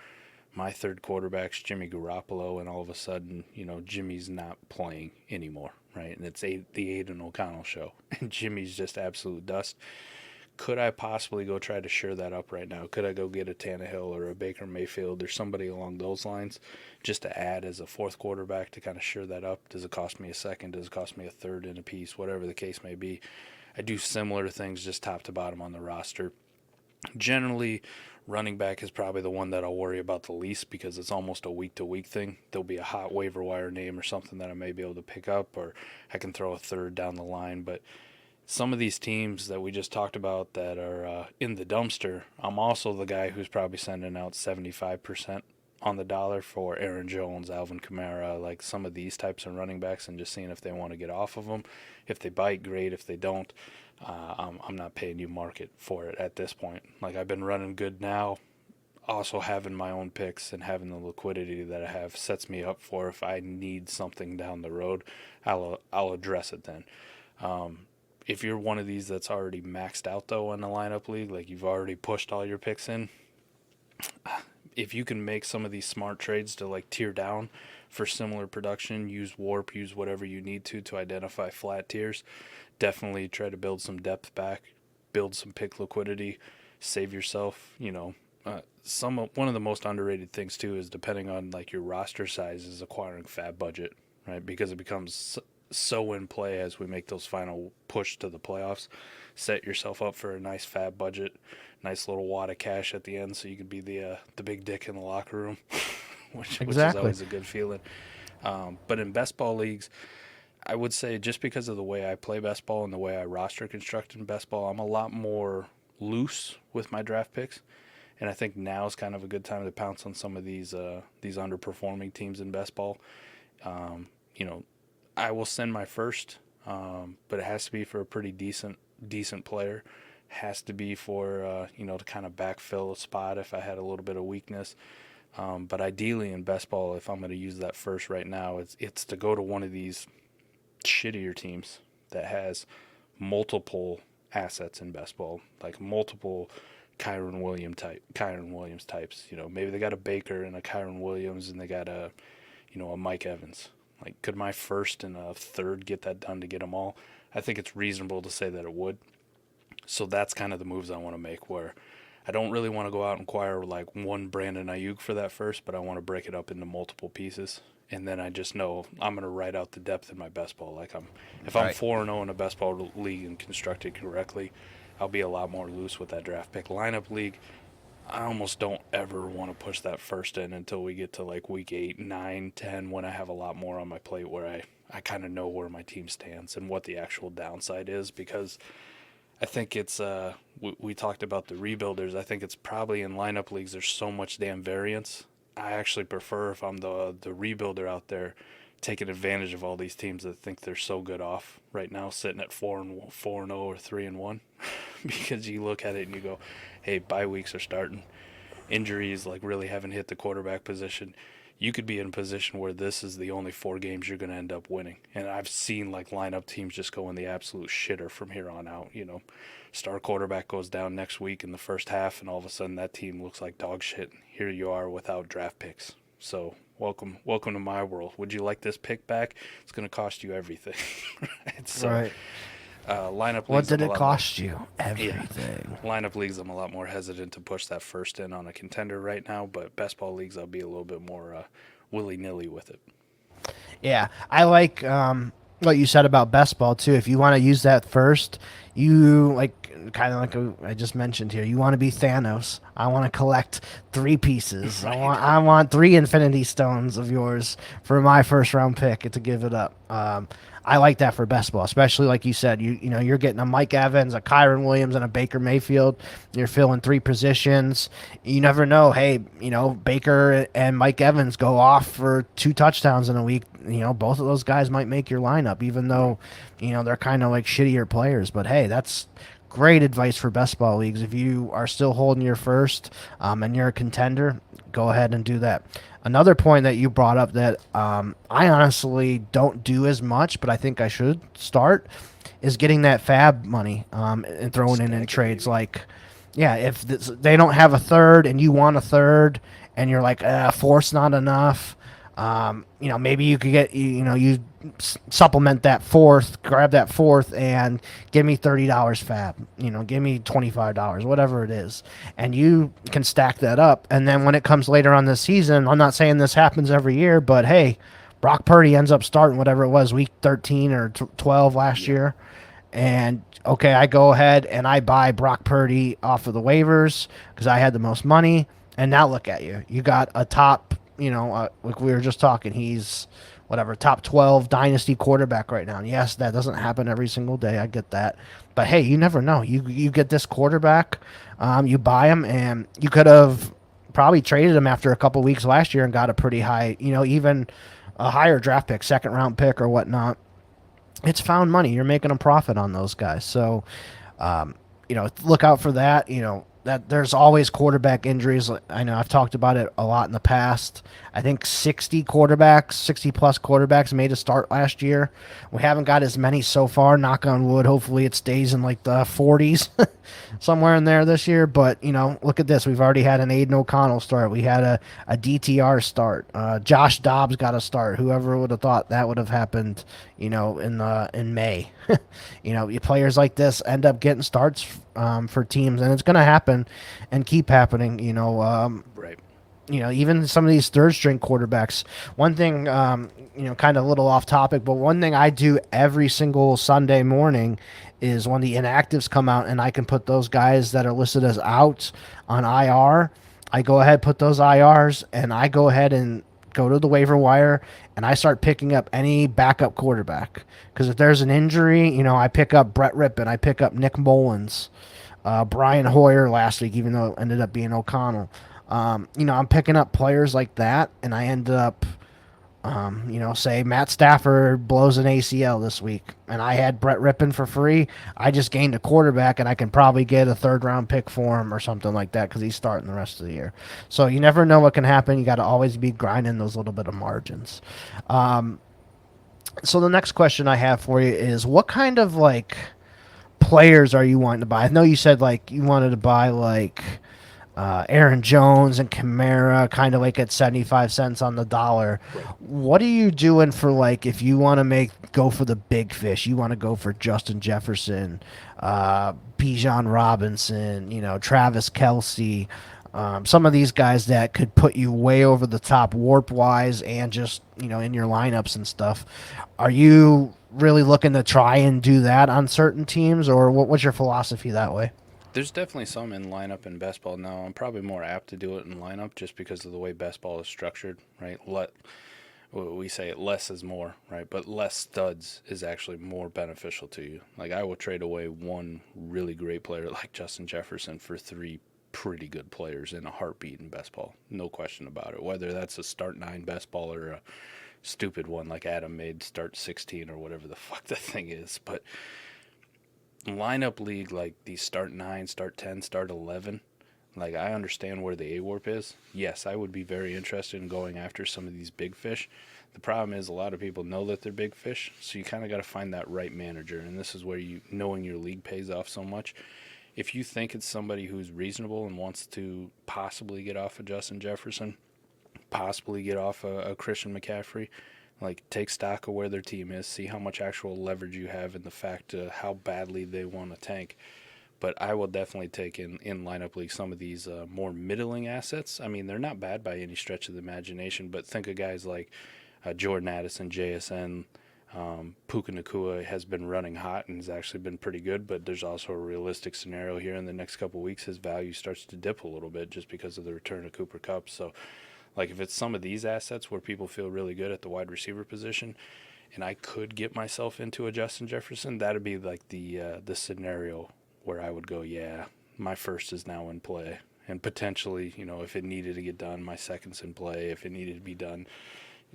my third quarterback's Jimmy Garoppolo, and all of a sudden, Jimmy's not playing anymore, right? And it's the Aiden O'Connell show, and Jimmy's just absolute dust. Could I possibly go try to shore that up right now? Could I go get a Tannehill or a Baker Mayfield or somebody along those lines just to add as a fourth quarterback to kind of shore that up? Does it cost me a second? Does it cost me a third in a piece? Whatever the case may be. I do similar things just top to bottom on the roster. Generally, running back is probably the one that I'll worry about the least because it's almost a week-to-week thing. There'll be a hot waiver wire name or something that I may be able to pick up, or I can throw a third down the line. But some of these teams that we just talked about that are in the dumpster, I'm also the guy who's probably sending out 75% on the dollar for Aaron Jones, Alvin Kamara, like some of these types of running backs, and just seeing if they want to get off of them. If they bite, great. If they don't, I'm not paying you market for it at this point. Like I've been running good now. Also having my own picks and having the liquidity that I have sets me up for if I need something down the road, I'll address it then. If you're one of these that's already maxed out, though, in the lineup league, like you've already pushed all your picks in, if you can make some of these smart trades to like tier down for similar production, use warp, use whatever you need to identify flat tiers, definitely try to build some depth back, build some pick liquidity, save yourself, one of the most underrated things too is depending on like your roster size is acquiring fab budget, right? Because it becomes so in play as we make those final push to the playoffs. Set yourself up for a nice fab budget, nice little wad of cash at the end, so you can be the big dick in the locker room, which is always a good feeling. But in best ball leagues, I would say just because of the way I play best ball and the way I roster construct in best ball, I'm a lot more loose with my draft picks. And I think now is kind of a good time to pounce on some of these underperforming teams in best ball. I will send my first, but it has to be for a pretty decent player. Has to be for to kind of backfill a spot if I had a little bit of weakness. But ideally in best ball, if I'm going to use that first right now, it's to go to one of these shittier teams that has multiple assets in best ball, like multiple Kyron Williams types. Maybe they got a Baker and a Kyron Williams, and they got a Mike Evans. Like, could my first and a third get that done to get them all? I think it's reasonable to say that it would. So that's kind of the moves I want to make, where I don't really want to go out and acquire like one Brandon Aiyuk for that first, but I want to break it up into multiple pieces. And then I just know I'm going to write out the depth in my best ball. Like if I'm 4-0 in a best ball league and constructed correctly, I'll be a lot more loose with that draft pick. Lineup league, I almost don't ever want to push that first in until we get to like week 8, 9, 10, when I have a lot more on my plate, where I kind of know where my team stands and what the actual downside is, because I think it's we talked about the rebuilders. I think it's probably in lineup leagues there's so much damn variance. I actually prefer, if I'm the rebuilder out there, taking advantage of all these teams that think they're so good off right now, sitting at 4-0 or 3-1, because you look at it and you go, hey, bye weeks are starting, injuries like really haven't hit the quarterback position. You could be in a position where this is the only 4 games you're going to end up winning. And I've seen like lineup teams just go in the absolute shitter from here on out. Star quarterback goes down next week in the first half, and all of a sudden that team looks like dog shit. Here you are without draft picks. So welcome to my world. Would you like this pick back? It's going to cost you everything. Right. So, right. Lineup leagues. What did it cost you? Everything. Yeah. Lineup leagues, I'm a lot more hesitant to push that first in on a contender right now, but best ball leagues, I'll be a little bit more willy-nilly with it. Yeah, I like what you said about best ball too. If you want to use that first, you kind of like I just mentioned here. You want to be Thanos. I want to collect 3 pieces. Right. I want 3 Infinity Stones of yours for my first round pick to give it up. I like that for best ball, especially like you said. You know you're getting a Mike Evans, a Kyron Williams, and a Baker Mayfield. You're filling 3 positions. You never know. Hey, Baker and Mike Evans go off for 2 touchdowns in a week. Both of those guys might make your lineup, even though they're kind of like shittier players. But hey, that's great advice for best ball leagues. If you are still holding your first and you're a contender, go ahead and do that. Another point that you brought up that I honestly don't do as much, but I think I should start, is getting that fab money and throwing it in trades. Like, yeah, if they don't have a third and you want a third and you're like, fourth's not enough, maybe you could get, you supplement that fourth, grab that fourth and give me $30 fab, give me $25, whatever it is. And you can stack that up. And then when it comes later on this season, I'm not saying this happens every year, but hey, Brock Purdy ends up starting whatever it was, week 13 or 12 last year. And okay, I go ahead and I buy Brock Purdy off of the waivers because I had the most money. And now look at you. You got a top, like we were just talking, he's top 12 dynasty quarterback right now. And yes, that doesn't happen every single day. I get that. But hey, you never know. You get this quarterback, you buy him, and you could have probably traded him after a couple weeks last year and got a pretty high, even a higher draft pick, second round pick or whatnot. It's found money. You're making a profit on those guys. So, look out for that. That there's always quarterback injuries. I know I've talked about it a lot in the past. I think 60 plus quarterbacks made a start last year. We haven't got as many so far, knock on wood. Hopefully it stays in like the 40s somewhere in there this year. But, look at this. We've already had an Aiden O'Connell start. We had a DTR start. Josh Dobbs got a start. Whoever would have thought that would have happened, in May. Players like this end up getting starts for teams, and it's going to happen and keep happening. Right. Even some of these third string quarterbacks. One thing, kind of a little off topic, but one thing I do every single Sunday morning is when the inactives come out and I can put those guys that are listed as out on IR, I go ahead, put those IRs, and I go ahead and go to the waiver wire and I start picking up any backup quarterback. Because if there's an injury, I pick up Brett Rippon, I pick up Nick Mullins, Brian Hoyer last week, even though it ended up being O'Connell. I'm picking up players like that, and I ended up, say Matt Stafford blows an ACL this week, and I had Brett Rippon for free. I just gained a quarterback, and I can probably get a third-round pick for him or something like that because he's starting the rest of the year. So you never know what can happen. You got to always be grinding those little bit of margins. So the next question I have for you is, what kind of, players are you wanting to buy? I know you said, you wanted to buy, Aaron Jones and Kamara, kind of at 75 cents on the dollar. Right. What are you doing for if you want to go for the big fish? You want to go for Justin Jefferson, Bijan Robinson, Travis Kelce, some of these guys that could put you way over the top warp wise and just in your lineups and stuff. Are you really looking to try and do that on certain teams, or what's your philosophy that way? There's definitely some in lineup and best ball now. I'm probably more apt to do it in lineup just because of the way best ball is structured, right? We say less is more, right? But less studs is actually more beneficial to you. I will trade away one really great player like Justin Jefferson for 3 pretty good players in a heartbeat in best ball. No question about it. Whether that's a start 9 best ball or a stupid one like Adam made start 16 or whatever the fuck the thing is. But lineup league, these start 9, start 10, start 11, I understand where the AWARP is. Yes, I would be very interested in going after some of these big fish. The problem is a lot of people know that they're big fish, so you kind of got to find that right manager, and this is where knowing your league pays off so much. If you think it's somebody who's reasonable and wants to possibly get off of Justin Jefferson, possibly get off a Christian McCaffrey, take stock of where their team is, see how much actual leverage you have in the fact of how badly they want to tank. But I will definitely take in lineup league some of these more middling assets. I mean, they're not bad by any stretch of the imagination, but think of guys like Jordan Addison, JSN, Puka Nacua has been running hot and has actually been pretty good, but there's also a realistic scenario here in the next couple weeks. His value starts to dip a little bit just because of the return of Cooper Kupp. So, like, if it's some of these assets where people feel really good at the wide receiver position, and I could get myself into a Justin Jefferson, that'd be like the scenario where I would go, yeah, my first is now in play. And potentially, if it needed to get done, my second's in play. If it needed to be done,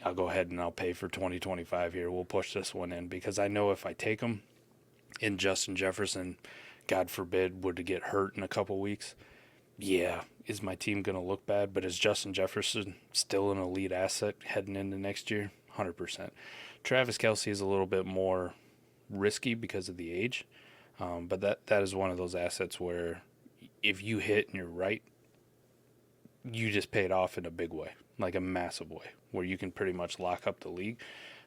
I'll go ahead and I'll pay for 2025 here. We'll push this one in because I know if I take him in Justin Jefferson, God forbid, were to get hurt in a couple weeks, yeah, is my team going to look bad? But is Justin Jefferson still an elite asset heading into next year? 100%. Travis Kelce is a little bit more risky because of the age, but that is one of those assets where if you hit and you're right, you just pay it off in a big way, like a massive way, where you can pretty much lock up the league.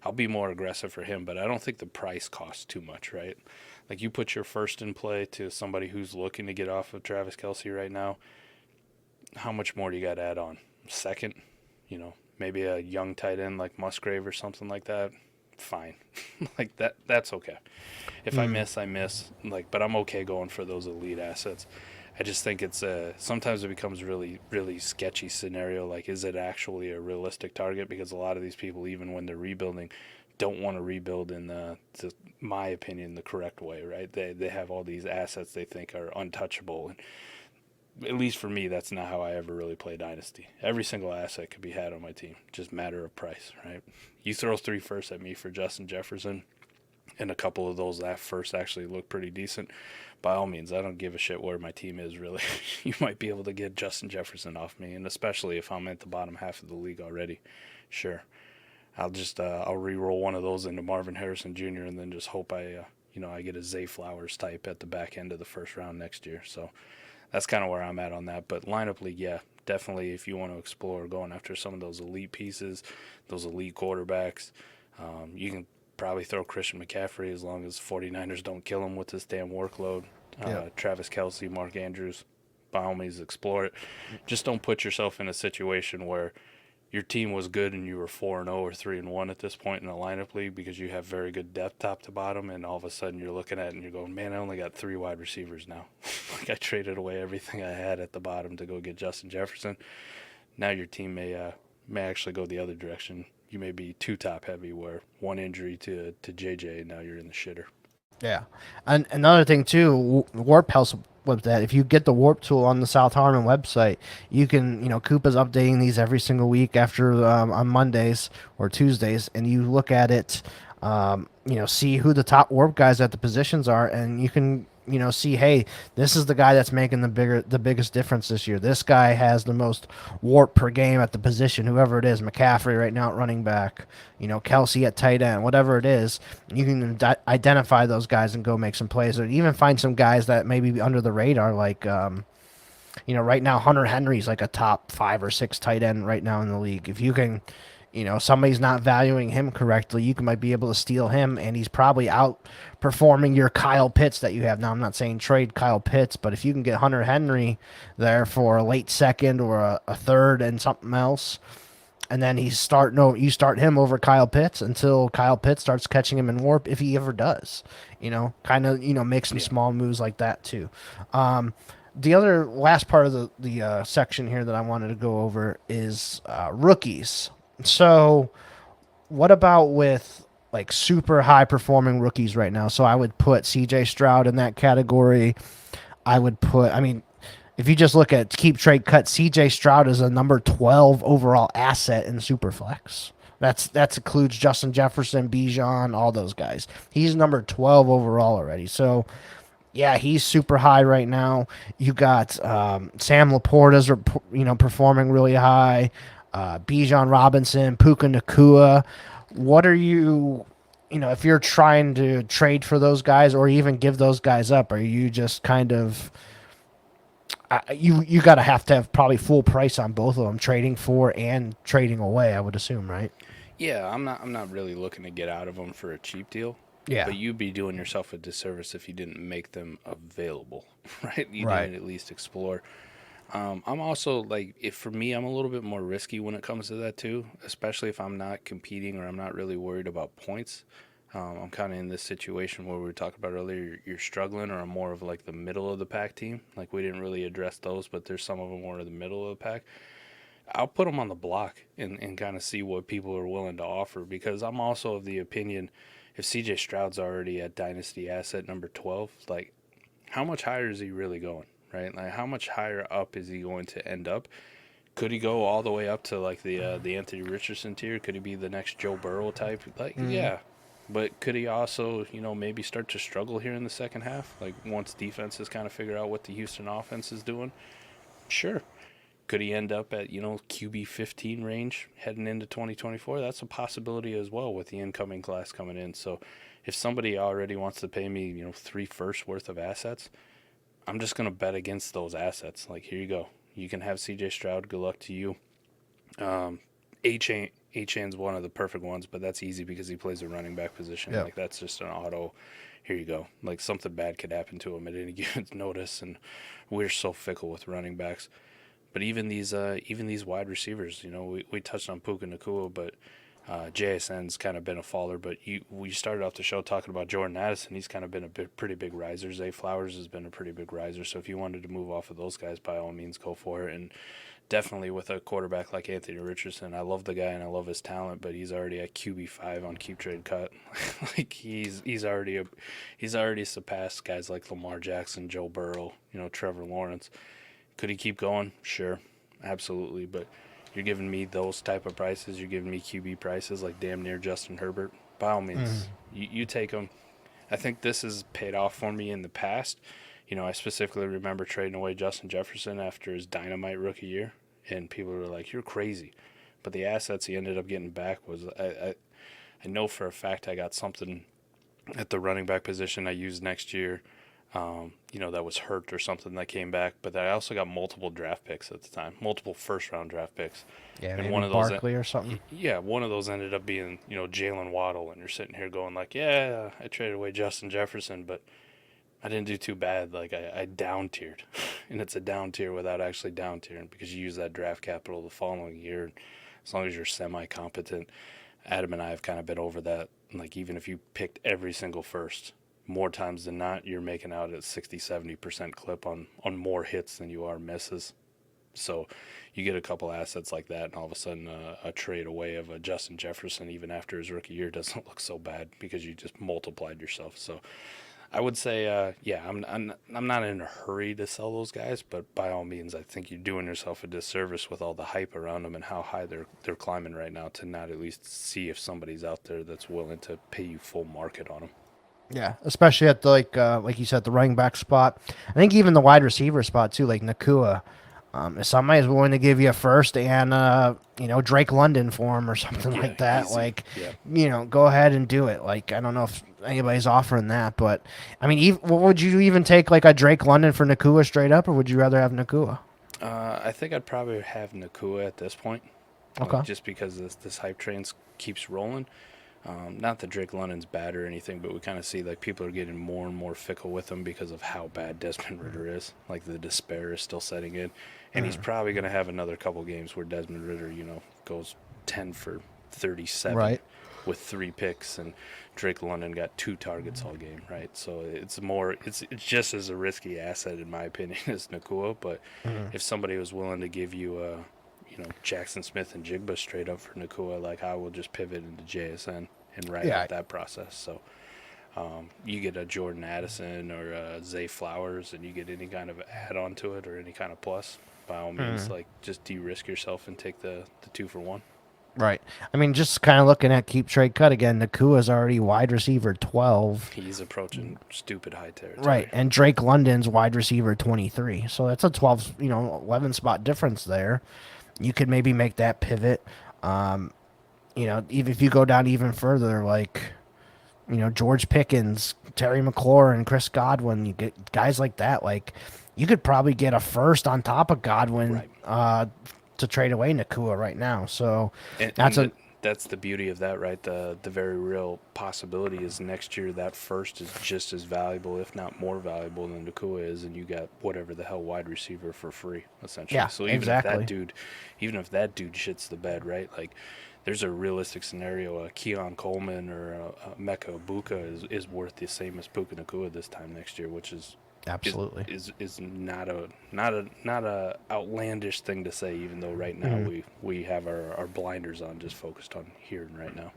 I'll be more aggressive for him, but I don't think the price costs too much, right? Like, you put your first in play to somebody who's looking to get off of Travis Kelce right now, how much more do you got to add on? Second, maybe a young tight end like Musgrave or something like that, fine. Like, that's okay. If I miss, I miss. But I'm okay going for those elite assets. I just think it's sometimes it becomes really, really sketchy scenario. Like, is it actually a realistic target? Because a lot of these people, even when they're rebuilding, don't want to rebuild in my opinion, the correct way, right? They have all these assets they think are untouchable. And at least for me, that's not how I ever really play Dynasty. Every single asset could be had on my team. Just matter of price, right? You throw 3 firsts at me for Justin Jefferson, and a couple of those first actually look pretty decent. By all means, I don't give a shit where my team is, really. You might be able to get Justin Jefferson off me, and especially if I'm at the bottom half of the league already. Sure. I'll re-roll one of those into Marvin Harrison Jr. and then just hope I get a Zay Flowers type at the back end of the first round next year. So that's kind of where I'm at on that. But lineup league, yeah, definitely if you want to explore going after some of those elite pieces, those elite quarterbacks, you can probably throw Christian McCaffrey as long as 49ers don't kill him with this damn workload. Travis Kelce, Mark Andrews, by all means explore it. Just don't put yourself in a situation where your team was good and you were 4-0 or 3-1 at this point in the lineup league because you have very good depth top to bottom, and all of a sudden you're looking at it and you're going, man, I only got 3 wide receivers now. Like, I traded away everything I had at the bottom to go get Justin Jefferson. Now your team may actually go the other direction. You may be too top heavy where one injury to JJ and now you're in the shitter. Yeah. And another thing too, Warp helps with that. If you get the Warp tool on the South Harmon website, you can, Koopa's updating these every single week after on Mondays or Tuesdays, and you look at it, see who the top Warp guys at the positions are, and you can, see, hey, this is the guy that's making the biggest difference this year. This guy has the most warp per game at the position, whoever it is. McCaffrey right now at running back, Kelce at tight end, whatever it is. You can identify those guys and go make some plays, or even find some guys that may be under the radar, like right now Hunter Henry's like a top 5 or 6 tight end right now in the league. If you can, somebody's not valuing him correctly, you might be able to steal him, and he's probably outperforming your Kyle Pitts that you have. Now, I'm not saying trade Kyle Pitts, but if you can get Hunter Henry there for a late second or a third and something else, and then you start him over Kyle Pitts until Kyle Pitts starts catching him in warp, if he ever does. Make some small moves like that too. The other last part of the section here that I wanted to go over is rookies. So what about with like super high performing rookies right now? So I would put CJ Stroud in that category. If you just look at keep trade cut, CJ Stroud is a number 12 overall asset in Superflex. That includes Justin Jefferson, Bijan, all those guys. He's number 12 overall already. So yeah, he's super high right now. You got Sam LaPorta's performing really high. Bijan Robinson, Puka Nacua. What are you, if you're trying to trade for those guys or even give those guys up, are you just kind of, you got to have probably full price on both of them, trading for and trading away, I would assume, right? Yeah, I'm not really looking to get out of them for a cheap deal. Yeah. But you'd be doing yourself a disservice if you didn't make them available, right? You didn't at least explore. I'm also for me, I'm a little bit more risky when it comes to that too, especially if I'm not competing or I'm not really worried about points. I'm kind of in this situation where we were talking about earlier. You're struggling, or more of like the middle of the pack team. Like we didn't really address those, but there's some of them more in the middle of the pack. I'll put them on the block and kind of see what people are willing to offer, because I'm also of the opinion if CJ Stroud's already at Dynasty asset number 12, like how much higher is he really going, right? Like how much higher up is he going to end up? Could he go all the way up to like the Anthony Richardson tier? Could he be the next Joe Burrow type? Like, yeah. But could he also, maybe start to struggle here in the second half? Like once defenses kind of figure out what the Houston offense is doing? Sure. Could he end up at, QB 15 range heading into 2024? That's a possibility as well with the incoming class coming in. So if somebody already wants to pay me, 3 firsts worth of assets, I'm just going to bet against those assets. Like, here you go. You can have CJ Stroud. Good luck to you. A-Chain's one of the perfect ones, but that's easy because he plays a running back position. Yep. Like, that's just an auto. Here you go. Like, something bad could happen to him at any given notice, and we're so fickle with running backs. But even these wide receivers, we touched on Puka Nacua, but JSN's kind of been a faller. But we started off the show talking about Jordan Addison. He's kind of been a pretty big riser. Zay Flowers has been a pretty big riser. So if you wanted to move off of those guys, by all means, go for it. And definitely with a quarterback like Anthony Richardson, I love the guy and I love his talent, but he's already at QB5 on Keep Trade Cut. Like he's already surpassed guys like Lamar Jackson, Joe Burrow, Trevor Lawrence. Could he keep going? Sure, absolutely. But you're giving me those type of prices. You're giving me QB prices like damn near Justin Herbert. By all means, you take them. I think this has paid off for me in the past. I specifically remember trading away Justin Jefferson after his dynamite rookie year, and people were like, "You're crazy." But the assets he ended up getting back was I know for a fact I got something at the running back position I used next year. That was hurt or something that came back, but I also got multiple draft picks at the time, multiple first-round draft picks. Yeah, and maybe one of those Barkley or something. Yeah, one of those ended up being, Jalen Waddle, and you're sitting here going like, yeah, I traded away Justin Jefferson, but I didn't do too bad. Like, I down-tiered, and it's a down-tier without actually down-tiering because you use that draft capital the following year. As long as you're semi-competent, Adam and I have kind of been over that. Like, even if you picked every single first, more times than not, you're making out at 60-70% clip on more hits than you are misses. So you get a couple assets like that, and all of a sudden a trade away of a Justin Jefferson, even after his rookie year, doesn't look so bad because you just multiplied yourself. So I would say, I'm not in a hurry to sell those guys, but by all means, I think you're doing yourself a disservice with all the hype around them and how high they're climbing right now to not at least see if somebody's out there that's willing to pay you full market on them. Yeah, especially at the like you said, the running back spot. I think even the wide receiver spot too, like Nacua. If somebody's willing to give you a first and Drake London for him or something like that, easy. Go ahead and do it. Like, I don't know if anybody's offering that, but I mean, would you even take like a Drake London for Nacua straight up, or would you rather have Nacua? I think I'd probably have Nacua at this point. Okay. Just because this hype train keeps rolling. Not that Drake London's bad or anything, but we kind of see like people are getting more and more fickle with him because of how bad Desmond Ridder is. Like the despair is still setting in, and he's probably going to have another couple games where Desmond Ridder, goes 10 for 37 with 3 picks, and Drake London got 2 targets all game, right? So it's just as a risky asset in my opinion as Nacua. But if somebody was willing to give you Jaxon Smith-Njigba straight up for Nacua, like I will just pivot into JSN and write out that process. So you get a Jordan Addison or a Zay Flowers, and you get any kind of add-on to it or any kind of plus, by all means, like just de-risk yourself and take the 2-for-1. Right. I mean, just kind of looking at Keep Trade Cut again, Nakua's already wide receiver 12. He's approaching stupid high territory. Right, and Drake London's wide receiver 23. So that's a 12, 11 spot difference there. You could maybe make that pivot. Even if you go down even further, like, George Pickens, Terry McLaurin, Chris Godwin, you get guys like that. Like, you could probably get a first on top of Godwin to trade away Nacua right now. So that's the beauty of that, right? The very real possibility is next year that first is just as valuable, if not more valuable, than Nakua is, and you got whatever the hell wide receiver for free, essentially. Yeah, So even exactly. if that dude shits the bed, right? Like, there's a realistic scenario. A Keon Coleman or a Mecca Ibuka is worth the same as Puka Nakua this time next year, which is Absolutely. is not a outlandish thing to say, even though right now we have our blinders on, just focused on here and right now.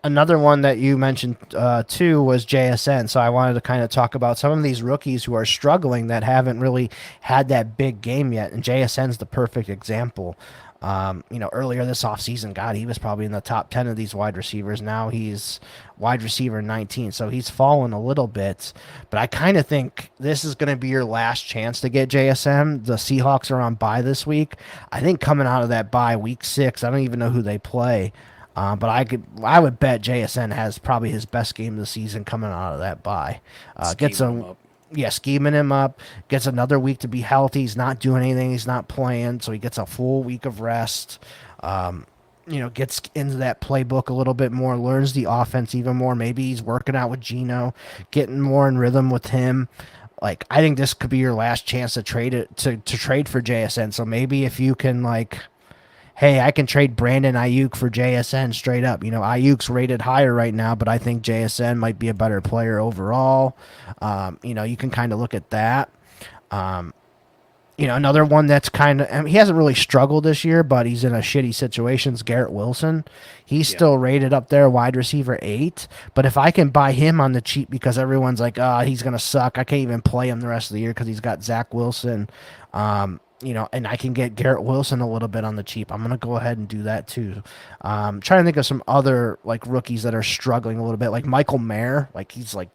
Another one that you mentioned too was JSN. So I wanted to kind of talk about some of these rookies who are struggling that haven't really had that big game yet. And JSN's the perfect example. Earlier this offseason, God, he was probably in the top 10 of these wide receivers. Now he's wide receiver 19. So he's fallen a little bit. But I kind of think this is going to be your last chance to get JSN. The Seahawks are on bye this week. I think coming out of that bye, week 6, I don't even know who they play. But I would bet JSN has probably his best game of the season coming out of that bye. Scheming him up. Gets another week to be healthy. He's not doing anything. He's not playing, so he gets a full week of rest. Gets into that playbook a little bit more, learns the offense even more. Maybe he's working out with Geno, getting more in rhythm with him. Like, I think this could be your last chance to trade it to trade for JSN. So maybe if you can, like, hey, I can trade Brandon Aiyuk for JSN straight up. Aiyuk's rated higher right now, but I think JSN might be a better player overall. You can kind of look at that. Another one that's he hasn't really struggled this year, but he's in a shitty situation is Garrett Wilson. He's still rated up there, wide receiver 8. But if I can buy him on the cheap because everyone's like, he's going to suck. I can't even play him the rest of the year because he's got Zach Wilson. And I can get Garrett Wilson a little bit on the cheap. I'm going to go ahead and do that too. Trying to think of some other like rookies that are struggling a little bit, like Michael Mayer. Like, he's like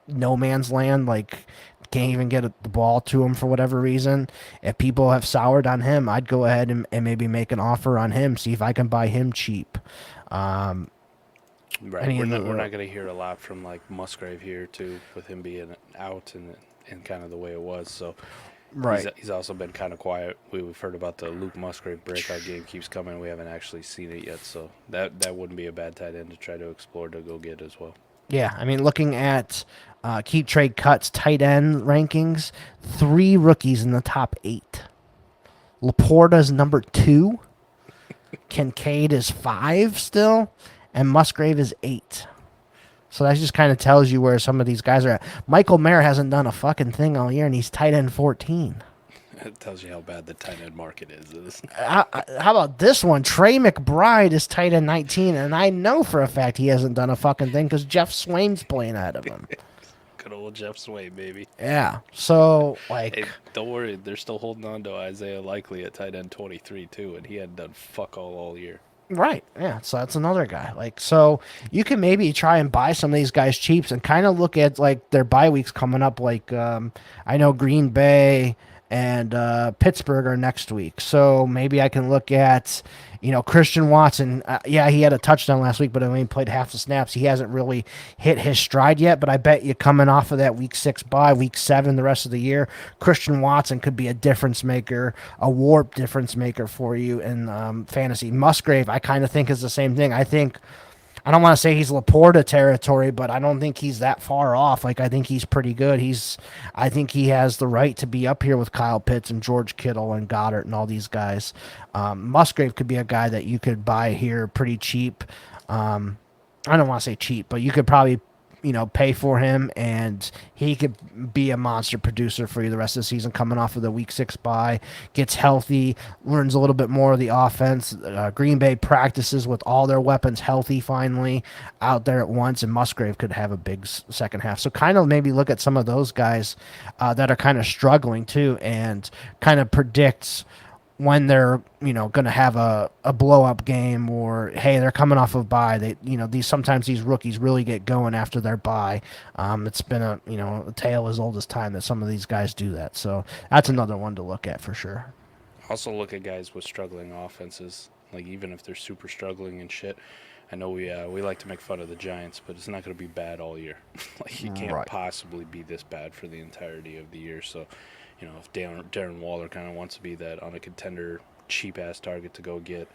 no man's land. Like, can't even get the ball to him for whatever reason. If people have soured on him, I'd go ahead and maybe make an offer on him, see if I can buy him cheap. Right. We're not going to hear a lot from like Musgrave here too, with him being out and kind of the way it was. So. Right. He's also been kind of quiet. We've heard about the Luke Musgrave breakout game keeps coming. We haven't actually seen it yet, so that wouldn't be a bad tight end to try to explore to go get as well. Yeah, I mean, looking at Keep Trade Cuts tight end rankings, 3 rookies in the top 8. LaPorta's number 2. Kincaid is 5 still, and Musgrave is 8. So that just kind of tells you where some of these guys are at. Michael Mayer hasn't done a fucking thing all year, and he's tight end 14. It tells you how bad the tight end market is. How about this one? Trey McBride is tight end 19, and I know for a fact he hasn't done a fucking thing because Jeff Swain's playing ahead of him. Good old Jeff Swain, baby. Yeah. So, like... Hey, don't worry. They're still holding on to Isaiah Likely at tight end 23, too, and he hadn't done fuck all year. Right, yeah, so that's another guy. Like, so you can maybe try and buy some of these guys cheaps and kind of look at, like, their bye weeks coming up. Like, I know Green Bay and Pittsburgh are next week. So maybe I can look at, Christian Watson. He had a touchdown last week, but only played half the snaps. He hasn't really hit his stride yet, but I bet you coming off of that week 6 bye, week 7 the rest of the year, Christian Watson could be a difference maker, a warp difference maker for you in fantasy. Musgrave, I kind of think is the same thing. I don't want to say he's LaPorta territory, but I don't think he's that far off. Like, I think he's pretty good. I think he has the right to be up here with Kyle Pitts and George Kittle and Goddard and all these guys. Musgrave could be a guy that you could buy here pretty cheap. I don't want to say cheap, but you could probably pay for him, and he could be a monster producer for you the rest of the season coming off of the week 6 bye, gets healthy, learns a little bit more of the offense. Green Bay practices with all their weapons healthy finally out there at once, and Musgrave could have a big second half. So kind of maybe look at some of those guys that are kind of struggling too, and kind of predicts when they're going to have a blow up game, or hey, they're coming off of bye. They sometimes these rookies really get going after their bye. It's been a tale as old as time that some of these guys do that. So that's another one to look at for sure. Also look at guys with struggling offenses, like even if they're super struggling and shit. I know we like to make fun of the Giants, but it's not going to be bad all year. Like, you can't possibly be this bad for the entirety of the year. So, if Darren Waller kind of wants to be that on a contender cheap-ass target to go get,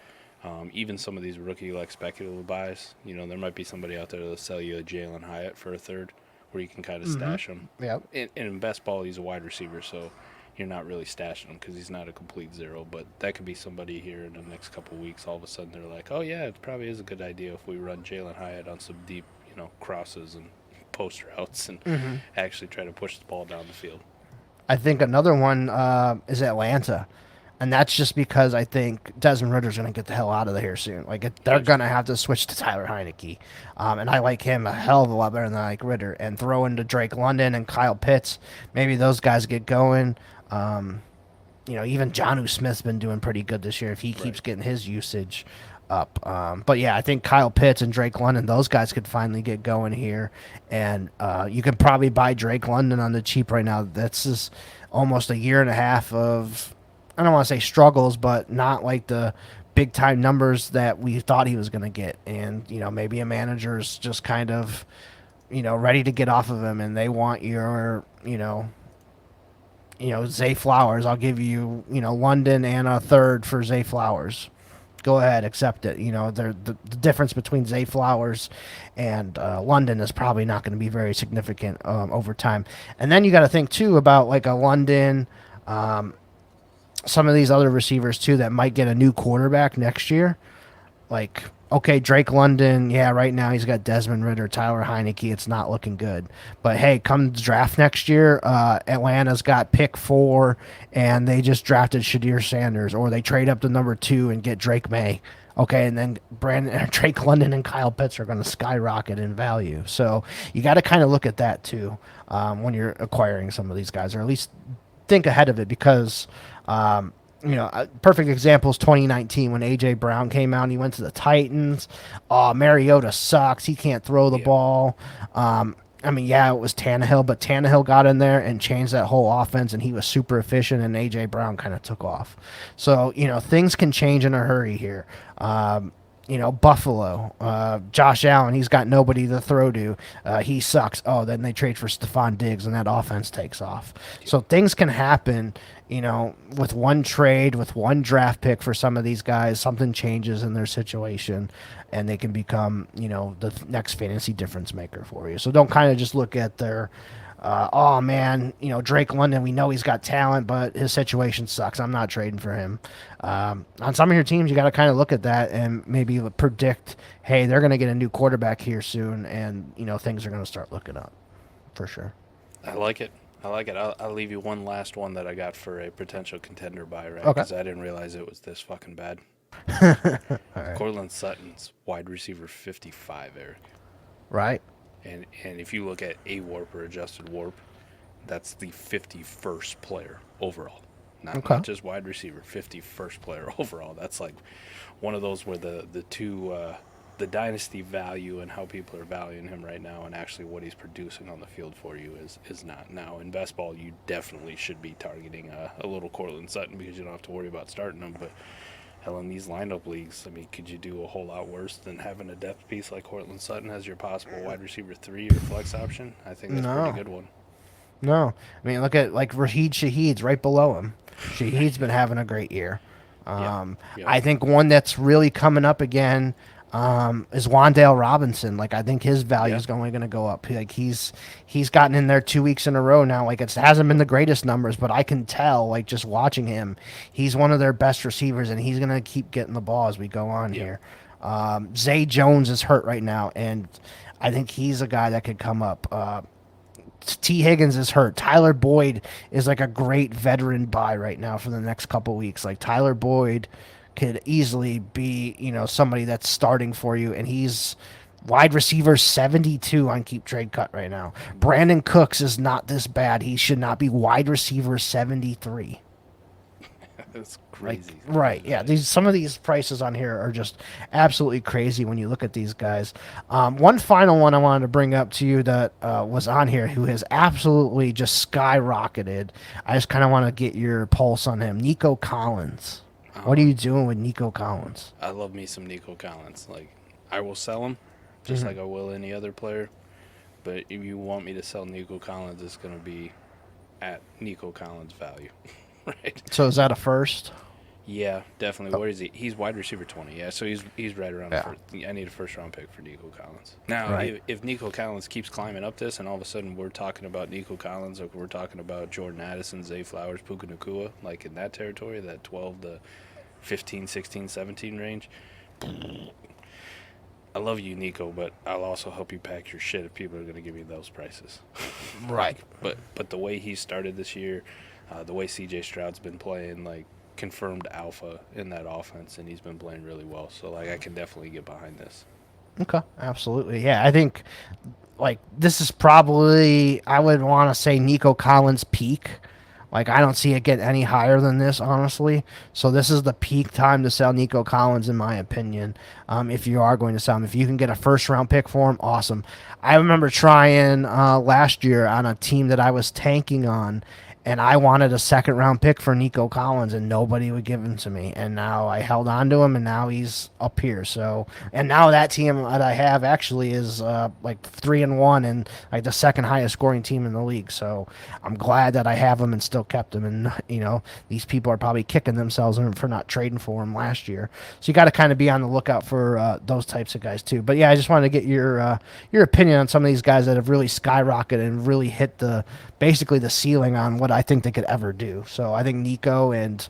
Even some of these rookie like speculative buys, there might be somebody out there that'll sell you a Jalen Hyatt for a third, where you can kind of stash him. Yep. In best ball, he's a wide receiver, so you're not really stashing him because he's not a complete zero. But that could be somebody here in the next couple of weeks. All of a sudden, they're like, oh yeah, it probably is a good idea if we run Jalen Hyatt on some deep, crosses and post routes and actually try to push the ball down the field. I think another one is Atlanta. And that's just because I think Desmond Ritter's going to get the hell out of there soon. They're going to have to switch to Tyler Heineke. And I like him a hell of a lot better than I like Ritter. And throw into Drake London and Kyle Pitts. Maybe those guys get going. Even Jonnu Smith's been doing pretty good this year if he keeps getting his usage up. But yeah, I think Kyle Pitts and Drake London, those guys could finally get going here. And you can probably buy Drake London on the cheap right now. That's just almost a year and a half of, I don't want to say struggles, but not like the big time numbers that we thought he was going to get. And, maybe a manager's just kind of, ready to get off of him and they want your, Zay Flowers. I'll give you, London and a third for Zay Flowers. Go ahead, accept it. The difference between Zay Flowers and London is probably not going to be very significant over time. And then you got to think, too, about like a London, some of these other receivers, too, that might get a new quarterback next year. Like, okay, Drake London, yeah, right now he's got Desmond Ridder, Tyler Heineke. It's not looking good. But, hey, come draft next year, Atlanta's got pick 4, and they just drafted Shadir Sanders, or they trade up to number 2 and get Drake May. Okay, and then Drake London and Kyle Pitts are going to skyrocket in value. So you got to kind of look at that, too, when you're acquiring some of these guys, or at least think ahead of it, because a perfect example is 2019 when A.J. Brown came out and he went to the Titans. Mariota sucks. He can't throw the ball. It was Tannehill, but Tannehill got in there and changed that whole offense, and he was super efficient, and A.J. Brown kind of took off. So, things can change in a hurry here. Buffalo, Josh Allen, he's got nobody to throw to. He sucks. Oh, then they trade for Stephon Diggs, and that offense takes off. So things can happen, with one trade, with one draft pick for some of these guys. Something changes in their situation, and they can become, the next fantasy difference maker for you. So don't kind of just look at their, Drake London, we know he's got talent, but his situation sucks. I'm not trading for him. On some of your teams, you got to kind of look at that and maybe predict, hey, they're going to get a new quarterback here soon, and, things are going to start looking up for sure. I like it. I'll leave you one last one that I got for a potential contender buy, right? Okay. Because I didn't realize it was this fucking bad. Right. Cortland Sutton's wide receiver 55, Eric. Right. And if you look at AWARP or adjusted warp, that's the 51st player overall. Not just wide receiver, 51st player overall. That's like one of those where the the dynasty value and how people are valuing him right now and actually what he's producing on the field for you is not. Now, in best ball, you definitely should be targeting a little Cortland Sutton because you don't have to worry about starting him, but hell, in these lineup leagues, could you do a whole lot worse than having a depth piece like Cortland Sutton as your possible wide receiver 3 or flex option? I think that's a pretty good one. No. Look at Raheed Shaheed's right below him. Shaheed's been having a great year. I think one that's really coming up again is Wan'Dale Robinson. I think his value is only going to go up. He's gotten in there 2 weeks in a row now. It hasn't been the greatest numbers, but I can tell, just watching him, he's one of their best receivers, and he's going to keep getting the ball as we go on here. Zay Jones is hurt right now, and I think he's a guy that could come up. T. Higgins is hurt. Tyler Boyd is a great veteran buy right now for the next couple weeks. Tyler Boyd could easily be, somebody that's starting for you, and he's wide receiver 72 on Keep Trade Cut right now. Brandon Cooks is not this bad. He should not be wide receiver 73. That's crazy. Right, yeah. Some of these prices on here are just absolutely crazy when you look at these guys. One final one I wanted to bring up to you that was on here who has absolutely just skyrocketed. I just kind of want to get your pulse on him. Nico Collins. What are you doing with Nico Collins? I love me some Nico Collins. I will sell him just like I will any other player. But if you want me to sell Nico Collins, it's going to be at Nico Collins value. Right. So is that a first? Yeah, definitely. Where is he? He's wide receiver 20. Yeah, so he's right around. Yeah. I need a first round pick for Nico Collins. Now, Right. if Nico Collins keeps climbing up this, and all of a sudden we're talking about Nico Collins, like we're talking about Jordan Addison, Zay Flowers, Puka Nacua, like in that territory, that 12 to 15, 16, 17 range. I love you, Nico, but I'll also help you pack your shit if people are going to give you those prices. Right. But the way he started this year, the way C.J. Stroud's been playing, like confirmed alpha in that offense, and he's been playing really well. So like I can definitely get behind this. Okay, absolutely. Yeah, I think like this is probably I would want to say Nico Collins' peak. Like I don't see it get any higher than this, honestly. So this is the peak time to sell Nico Collins, in my opinion. If you are going to sell him, if you can get a first round pick for him, awesome. I remember trying last year on a team that I was tanking on, and I wanted a second round pick for Nico Collins, and nobody would give him to me. And now I held on to him, and now he's up here. So, and now that team that I have actually is like 3-1 and like the second highest scoring team in the league. So I'm glad that I have him and still kept him. And these people are probably kicking themselves for not trading for him last year. So you got to kind of be on the lookout for those types of guys too. But yeah, I just wanted to get your opinion on some of these guys that have really skyrocketed and really hit basically the ceiling on what I think they could ever do. So I think Nico and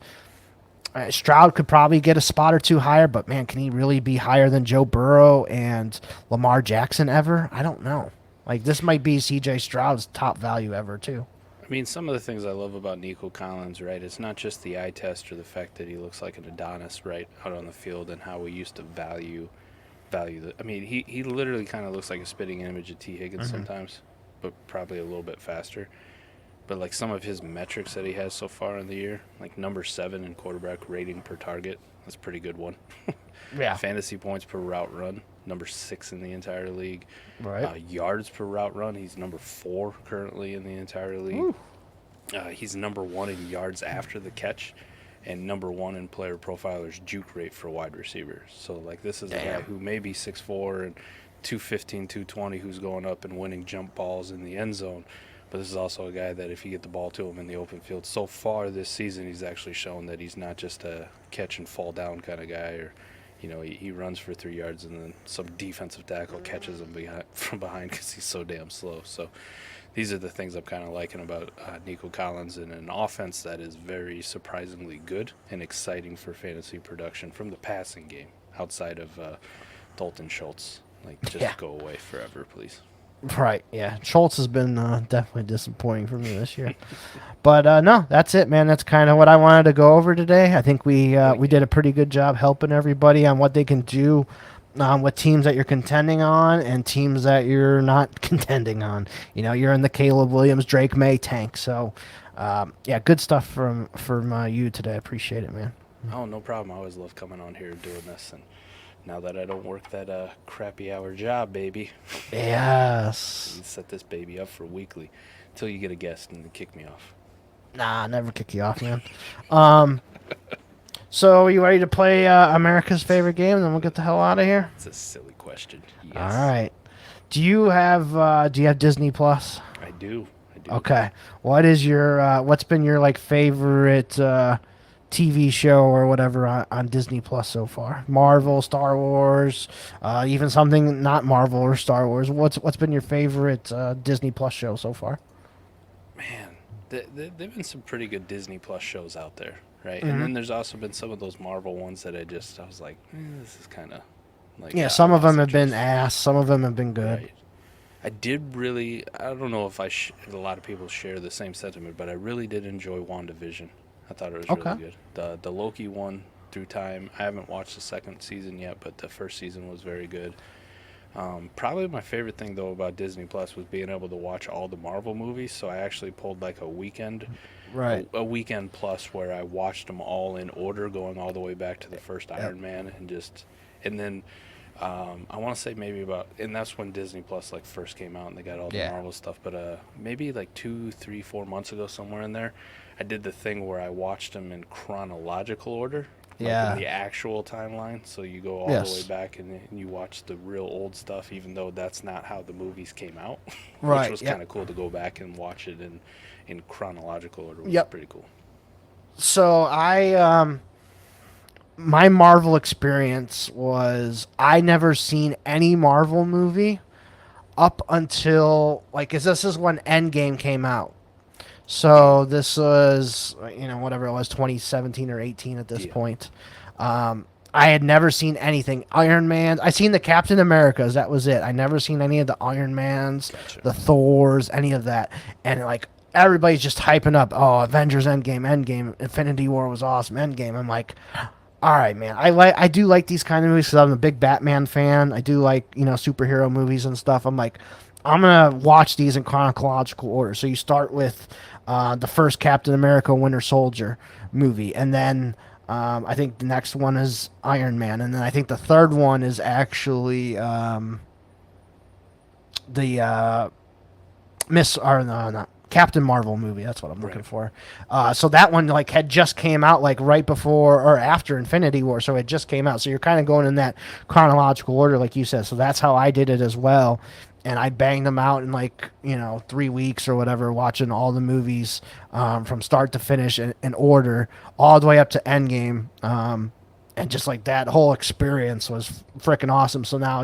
Stroud could probably get a spot or two higher, but man, can he really be higher than Joe Burrow and Lamar Jackson ever? I don't know. Like this might be CJ Stroud's top value ever too. I mean, some of the things I love about Nico Collins, right? It's not just the eye test or the fact that he looks like an Adonis, right, out on the field, and how we used to value the. I mean, he literally kind of looks like a spitting image of T. Higgins sometimes, but probably a little bit faster. But like some of his metrics that he has so far in the year, like number 7 in quarterback rating per target, that's a pretty good one. Yeah. Fantasy points per route run, number 6 in the entire league. Right. Yards per route run, he's number 4 currently in the entire league. He's number 1 in yards after the catch, and number 1 in player profiler's juke rate for wide receivers. So like this is a guy who may be 6'4" and 215, 220, who's going up and winning jump balls in the end zone. But this is also a guy that if you get the ball to him in the open field, so far this season he's actually shown that he's not just a catch and fall down kind of guy, or he runs for 3 yards and then some defensive tackle catches him from behind because he's so damn slow. So these are the things I'm kind of liking about Nico Collins in an offense that is very surprisingly good and exciting for fantasy production from the passing game outside of Dalton Schultz. Like, just go away forever, please. Right, yeah. Schultz has been definitely disappointing for me this year. But no, that's it, man. That's kind of what I wanted to go over today. I think we did a pretty good job helping everybody on what they can do with teams that you're contending on and teams that you're not contending on. You're in the Caleb Williams, Drake May tank. So, yeah, good stuff from you today. I appreciate it, man. Oh, no problem. I always love coming on here and doing this. And now that I don't work that crappy hour job, baby. Yes. You set this baby up for weekly until you get a guest and then kick me off. Nah, never kick you off, man. So are you ready to play America's favorite game? Then we'll get the hell out of here. It's a silly question. Yes. All right. Do you have Disney Plus? I do. Okay. What's been your favorite TV show or whatever on Disney Plus so far? Marvel, Star Wars, even something not Marvel or Star Wars. What's been your favorite Disney Plus show so far? Man, there've been some pretty good Disney Plus shows out there, right? And then there's also been some of those Marvel ones that I was like, this is kind of like... Yeah, some of them have been ass. Some of them have been good. Right. I don't know if if a lot of people share the same sentiment, but I really did enjoy WandaVision. I thought it was really good. The Loki one through time. I haven't watched the second season yet, but the first season was very good. Probably my favorite thing though about Disney Plus was being able to watch all the Marvel movies. So I actually pulled like a weekend, a weekend plus where I watched them all in order, going all the way back to the first Iron Man, and then I want to say and that's when Disney Plus first came out and they got all the Marvel stuff. But maybe 2, 3, 4 months ago, somewhere in there, I did the thing where I watched them in chronological order. In the actual timeline. So you go all the way back and you watch the real old stuff, even though that's not how the movies came out. Which was kind of cool to go back and watch it in chronological order. It was pretty cool. So my Marvel experience was I never seen any Marvel movie up until like, 'cause this is when Endgame came out. So this was, whatever it was, 2017 or 18 at this point. I had never seen anything. Iron Man. I seen the Captain Americas. That was it. I never seen any of the Iron Mans, the Thors, any of that. And like everybody's just hyping up. Oh, Avengers Endgame, Infinity War was awesome. Endgame. I'm like, all right, man. I do like these kind of movies because I'm a big Batman fan. I do like superhero movies and stuff. I'm like, I'm gonna watch these in chronological order. So you start with the first Captain America Winter Soldier movie, and then I think the next one is Iron Man, and then I think the third one is actually the not Captain Marvel movie. That's what I'm looking for. So that one like had just came out like right before or after Infinity War, so it just came out. So you're kind of going in that chronological order, like you said. So that's how I did it as well. And I banged them out in like 3 weeks or whatever, watching all the movies from start to finish in order, all the way up to Endgame. And just like that whole experience was freaking awesome. So now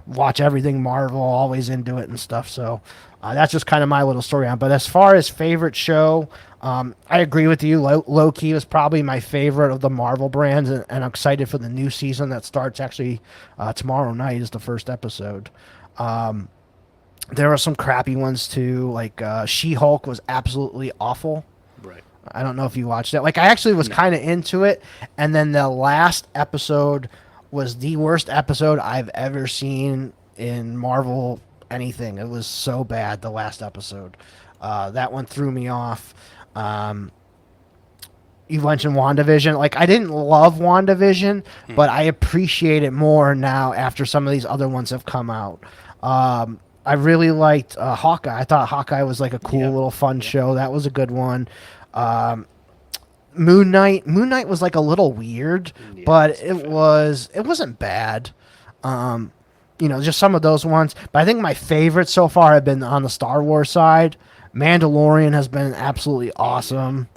watch everything Marvel, always into it and stuff. So that's just kind of my little story on. But as far as favorite show, I agree with you. Low Key was probably my favorite of the Marvel brands, and I'm excited for the new season that starts actually tomorrow night is the first episode. There are some crappy ones too, like She-Hulk was absolutely awful. Right. I don't know if you watched that. Like I actually was kind of into it, and then the last episode was the worst episode I've ever seen in Marvel anything. It was so bad, the last episode. That one threw me off. You mentioned WandaVision. Like I didn't love WandaVision, but I appreciate it more now after some of these other ones have come out. I really liked Hawkeye. I thought Hawkeye was like a cool little fun show. That was a good one. Moon Knight was like a little weird, but it wasn't bad. Just some of those ones. But I think my favorites so far have been on the Star Wars side. Mandalorian has been absolutely awesome.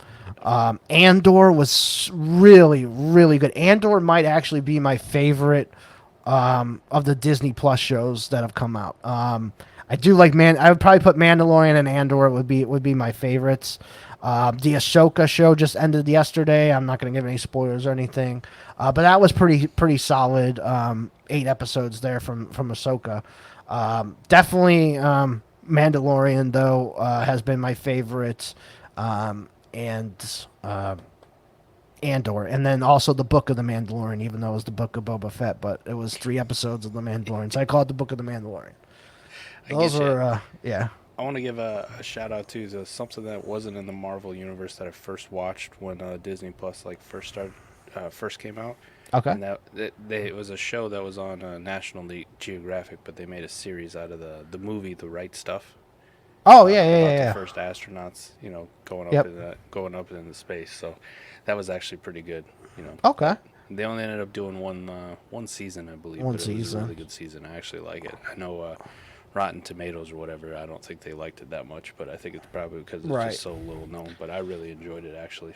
Andor was really, really good. Andor might actually be my favorite of the Disney Plus shows that have come out. I do like I would probably put Mandalorian and Andor would be my favorites. The Ahsoka show just ended yesterday. I'm not going to give any spoilers or anything, but that was pretty solid. 8 episodes there from Ahsoka. Definitely Mandalorian though has been my favorite, and Andor, and then also the Book of the Mandalorian, even though it was the Book of Boba Fett, but it was 3 episodes of the Mandalorian, so I call it the Book of the Mandalorian. Those are I want to give a shout out to something that wasn't in the Marvel universe that I first watched when Disney Plus first came out. Okay. And it was a show that was on National Geographic, but they made a series out of the movie The Right Stuff. Oh yeah. The first astronauts, going up into space. So that was actually pretty good. Okay. They only ended up doing one season, I believe. One but season. It was a really good season. I actually like it. I know Rotten Tomatoes or whatever, I don't think they liked it that much, but I think it's probably because it's just so little known. But I really enjoyed it actually.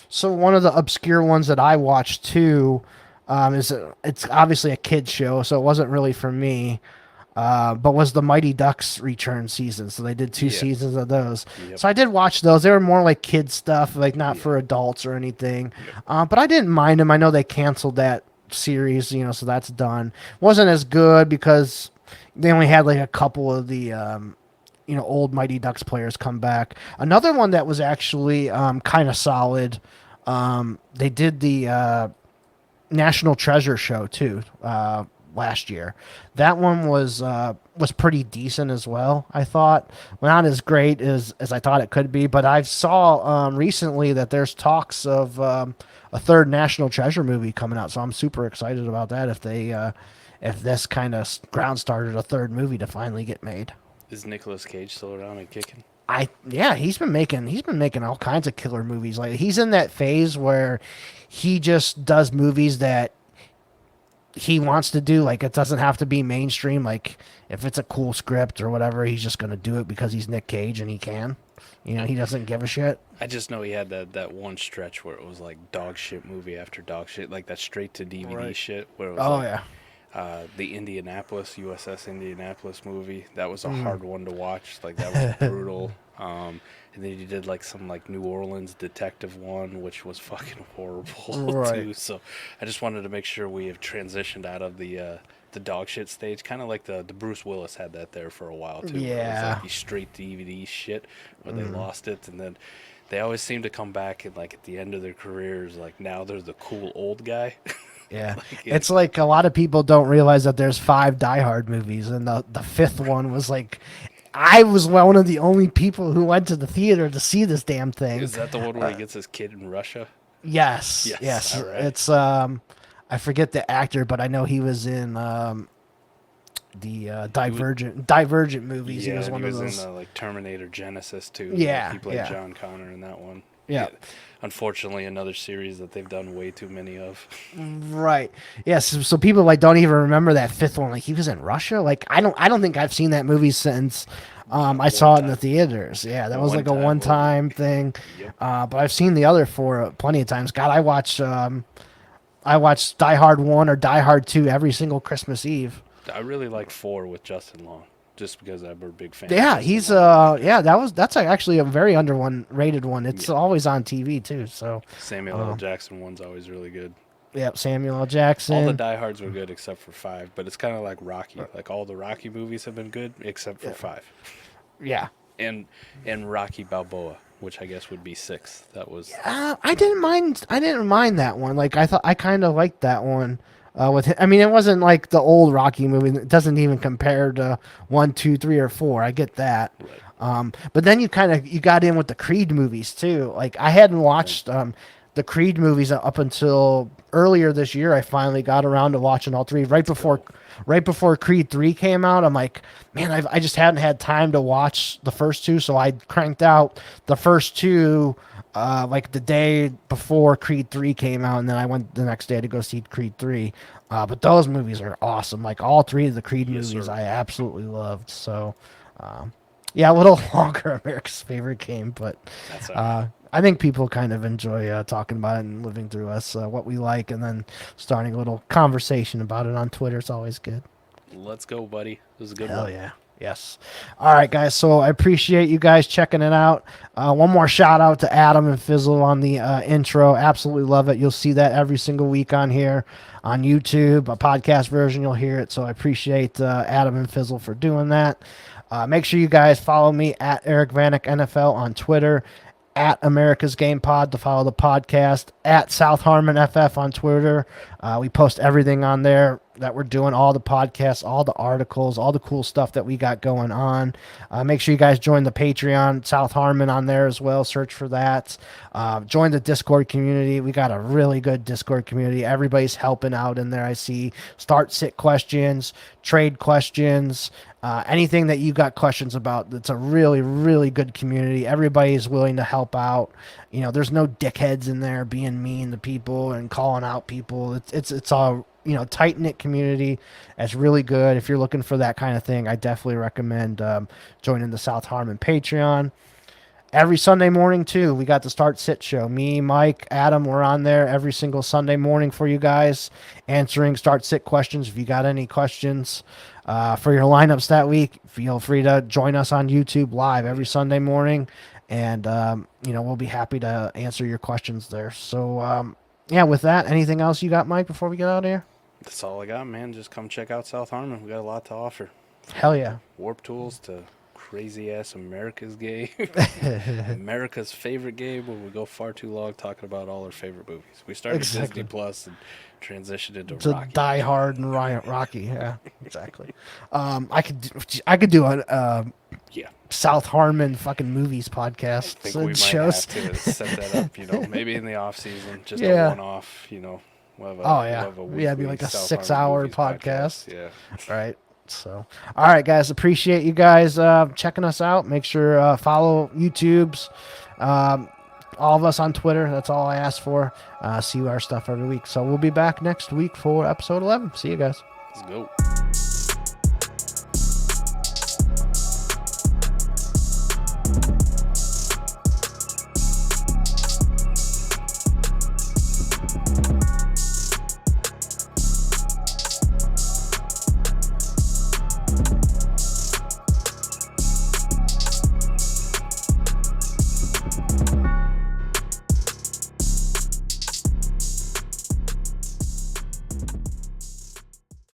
So one of the obscure ones that I watched too it's obviously a kid's show, so it wasn't really for me. But was the Mighty Ducks return season. So they did 2 seasons of those. Yep. So I did watch those. They were more like kid stuff, like not for adults or anything. Yep. But I didn't mind them. I know they canceled that series, so that's done. Wasn't as good because they only had like a couple of the old Mighty Ducks players come back. Another one that was actually kind of solid. They did the National Treasure show too. Last year, that one was pretty decent as well. I thought not as great as I thought it could be, but I saw recently that there's talks of a third National Treasure movie coming out, so I'm super excited about that. If this kind of ground started a third movie to finally get made. Is Nicolas Cage still around and kicking? He's been making all kinds of killer movies. Like he's in that phase where he just does movies that he wants to do. Like, it doesn't have to be mainstream. Like, if it's a cool script or whatever, he's just going to do it because he's Nick Cage and he can. You know, he doesn't give a shit. I just know he had that one stretch where it was like dog shit movie after dog shit, like that straight to DVD shit where it was the Indianapolis, USS Indianapolis movie. That was a hard one to watch. Like, that was brutal. And then he did like some like New Orleans detective one, which was fucking horrible too. So I just wanted to make sure we have transitioned out of the dog shit stage. Kind of like the Bruce Willis had that there for a while too. Yeah. It was like the straight DVD shit where they lost it, and then they always seem to come back and like at the end of their careers, like now they're the cool old guy. Yeah. Like, it's like a lot of people don't realize that there's 5 Die Hard movies, and the 5th one was like, I was one of the only people who went to the theater to see this damn thing. Is that the one where he gets his kid in Russia? Yes. All right. It's I forget the actor, but I know he was in the Divergent movies. Yeah, he was one of those. In like Terminator Genesis too. Yeah, he played John Connor in that one. Yeah. Unfortunately, another series that they've done way too many of. Right. Yes. So people like don't even remember that 5th one. Like, he was in Russia. Like, I don't think I've seen that movie since I saw it in the theaters. Yeah, that was like a one-time thing. Yep. But I've seen the other 4 plenty of times. God, I watched Die Hard 1 or Die Hard 2 every single Christmas Eve. I really like 4 with Justin Long, just because I'm a big fan. Yeah, he's that's actually a very underrated one. It's always on TV too. So Samuel L. Jackson one's always really good. Yep, Samuel L. Jackson. All the Die Hards were good except for 5, but it's kind of like Rocky. Like, all the Rocky movies have been good except for 5. Yeah, and Rocky Balboa, which I guess would be 6. That was. I didn't mind that one. Like, I kind of liked that one. With him. I mean, it wasn't like the old Rocky movie. It doesn't even compare to 1, 2, 3, or 4. I get that. Right. But then you got in with the Creed movies too. Like, I hadn't watched the Creed movies up until earlier this year. I finally got around to watching all 3 right before Creed 3 came out. I'm like, man, I just hadn't had time to watch the first 2, so I cranked out the first 2 like the day before Creed 3 came out, and then I went the next day to go see Creed 3. But those movies are awesome. Like, all 3 of the Creed movies I absolutely loved. So, yeah, a little longer America's favorite game, but I think people kind of enjoy talking about it and living through us, what we like, and then starting a little conversation about it on Twitter. It's always good. Let's go, buddy. This is a good Hell one. Yeah. Yes. All right, guys. So I appreciate you guys checking it out. One more shout out to Adam and Fizzle on the intro. Absolutely love it. You'll see that every single week on here on YouTube. A podcast version, you'll hear it. So I appreciate Adam and Fizzle for doing that. Make sure you guys follow me at Eric Vanek NFL on Twitter, at America's Game Pod to follow the podcast, at South Harmon FF on Twitter. We post everything on there that we're doing, all the podcasts, all the articles, all the cool stuff that we got going on. Make sure you guys join the Patreon, South Harmon on there as well. Search for that. Join the Discord community. We got a really good Discord community. Everybody's helping out in there. I see start, sit questions, trade questions, anything that you got questions about. It's a really, really good community. Everybody is willing to help out. You know, there's no dickheads in there being mean to people and calling out people. It's all, you know, tight-knit community. It's really good. If you're looking for that kind of thing, I definitely recommend joining the South Harmon Patreon. Every Sunday morning, too, we got the Start Sit Show. Me, Mike, Adam, we're on there every single Sunday morning for you guys, answering Start Sit questions. If you got any questions for your lineups that week, feel free to join us on YouTube live every Sunday morning, and, you know, we'll be happy to answer your questions there. So, yeah, with that, anything else you got, Mike, before we get out of here? That's all I got, man. Just come check out South Harmon. We got a lot to offer. Hell yeah. Warp tools to crazy-ass America's game. America's favorite game, where we go far too long talking about all our favorite movies. We started Disney Plus and transitioned into Rocky. Die Hard and Rocky. Yeah, exactly. I could do a South Harmon fucking movies podcast. I think we might have to set that up, you know, maybe in the off season, just a one-off, you know. We'll have it'd be like a 6-hour podcast. Yeah. Right. So, all right, guys, appreciate you guys checking us out. Make sure follow YouTube's all of us on Twitter. That's all I ask for. See our stuff every week. So we'll be back next week for episode 11. See you guys. Let's go. You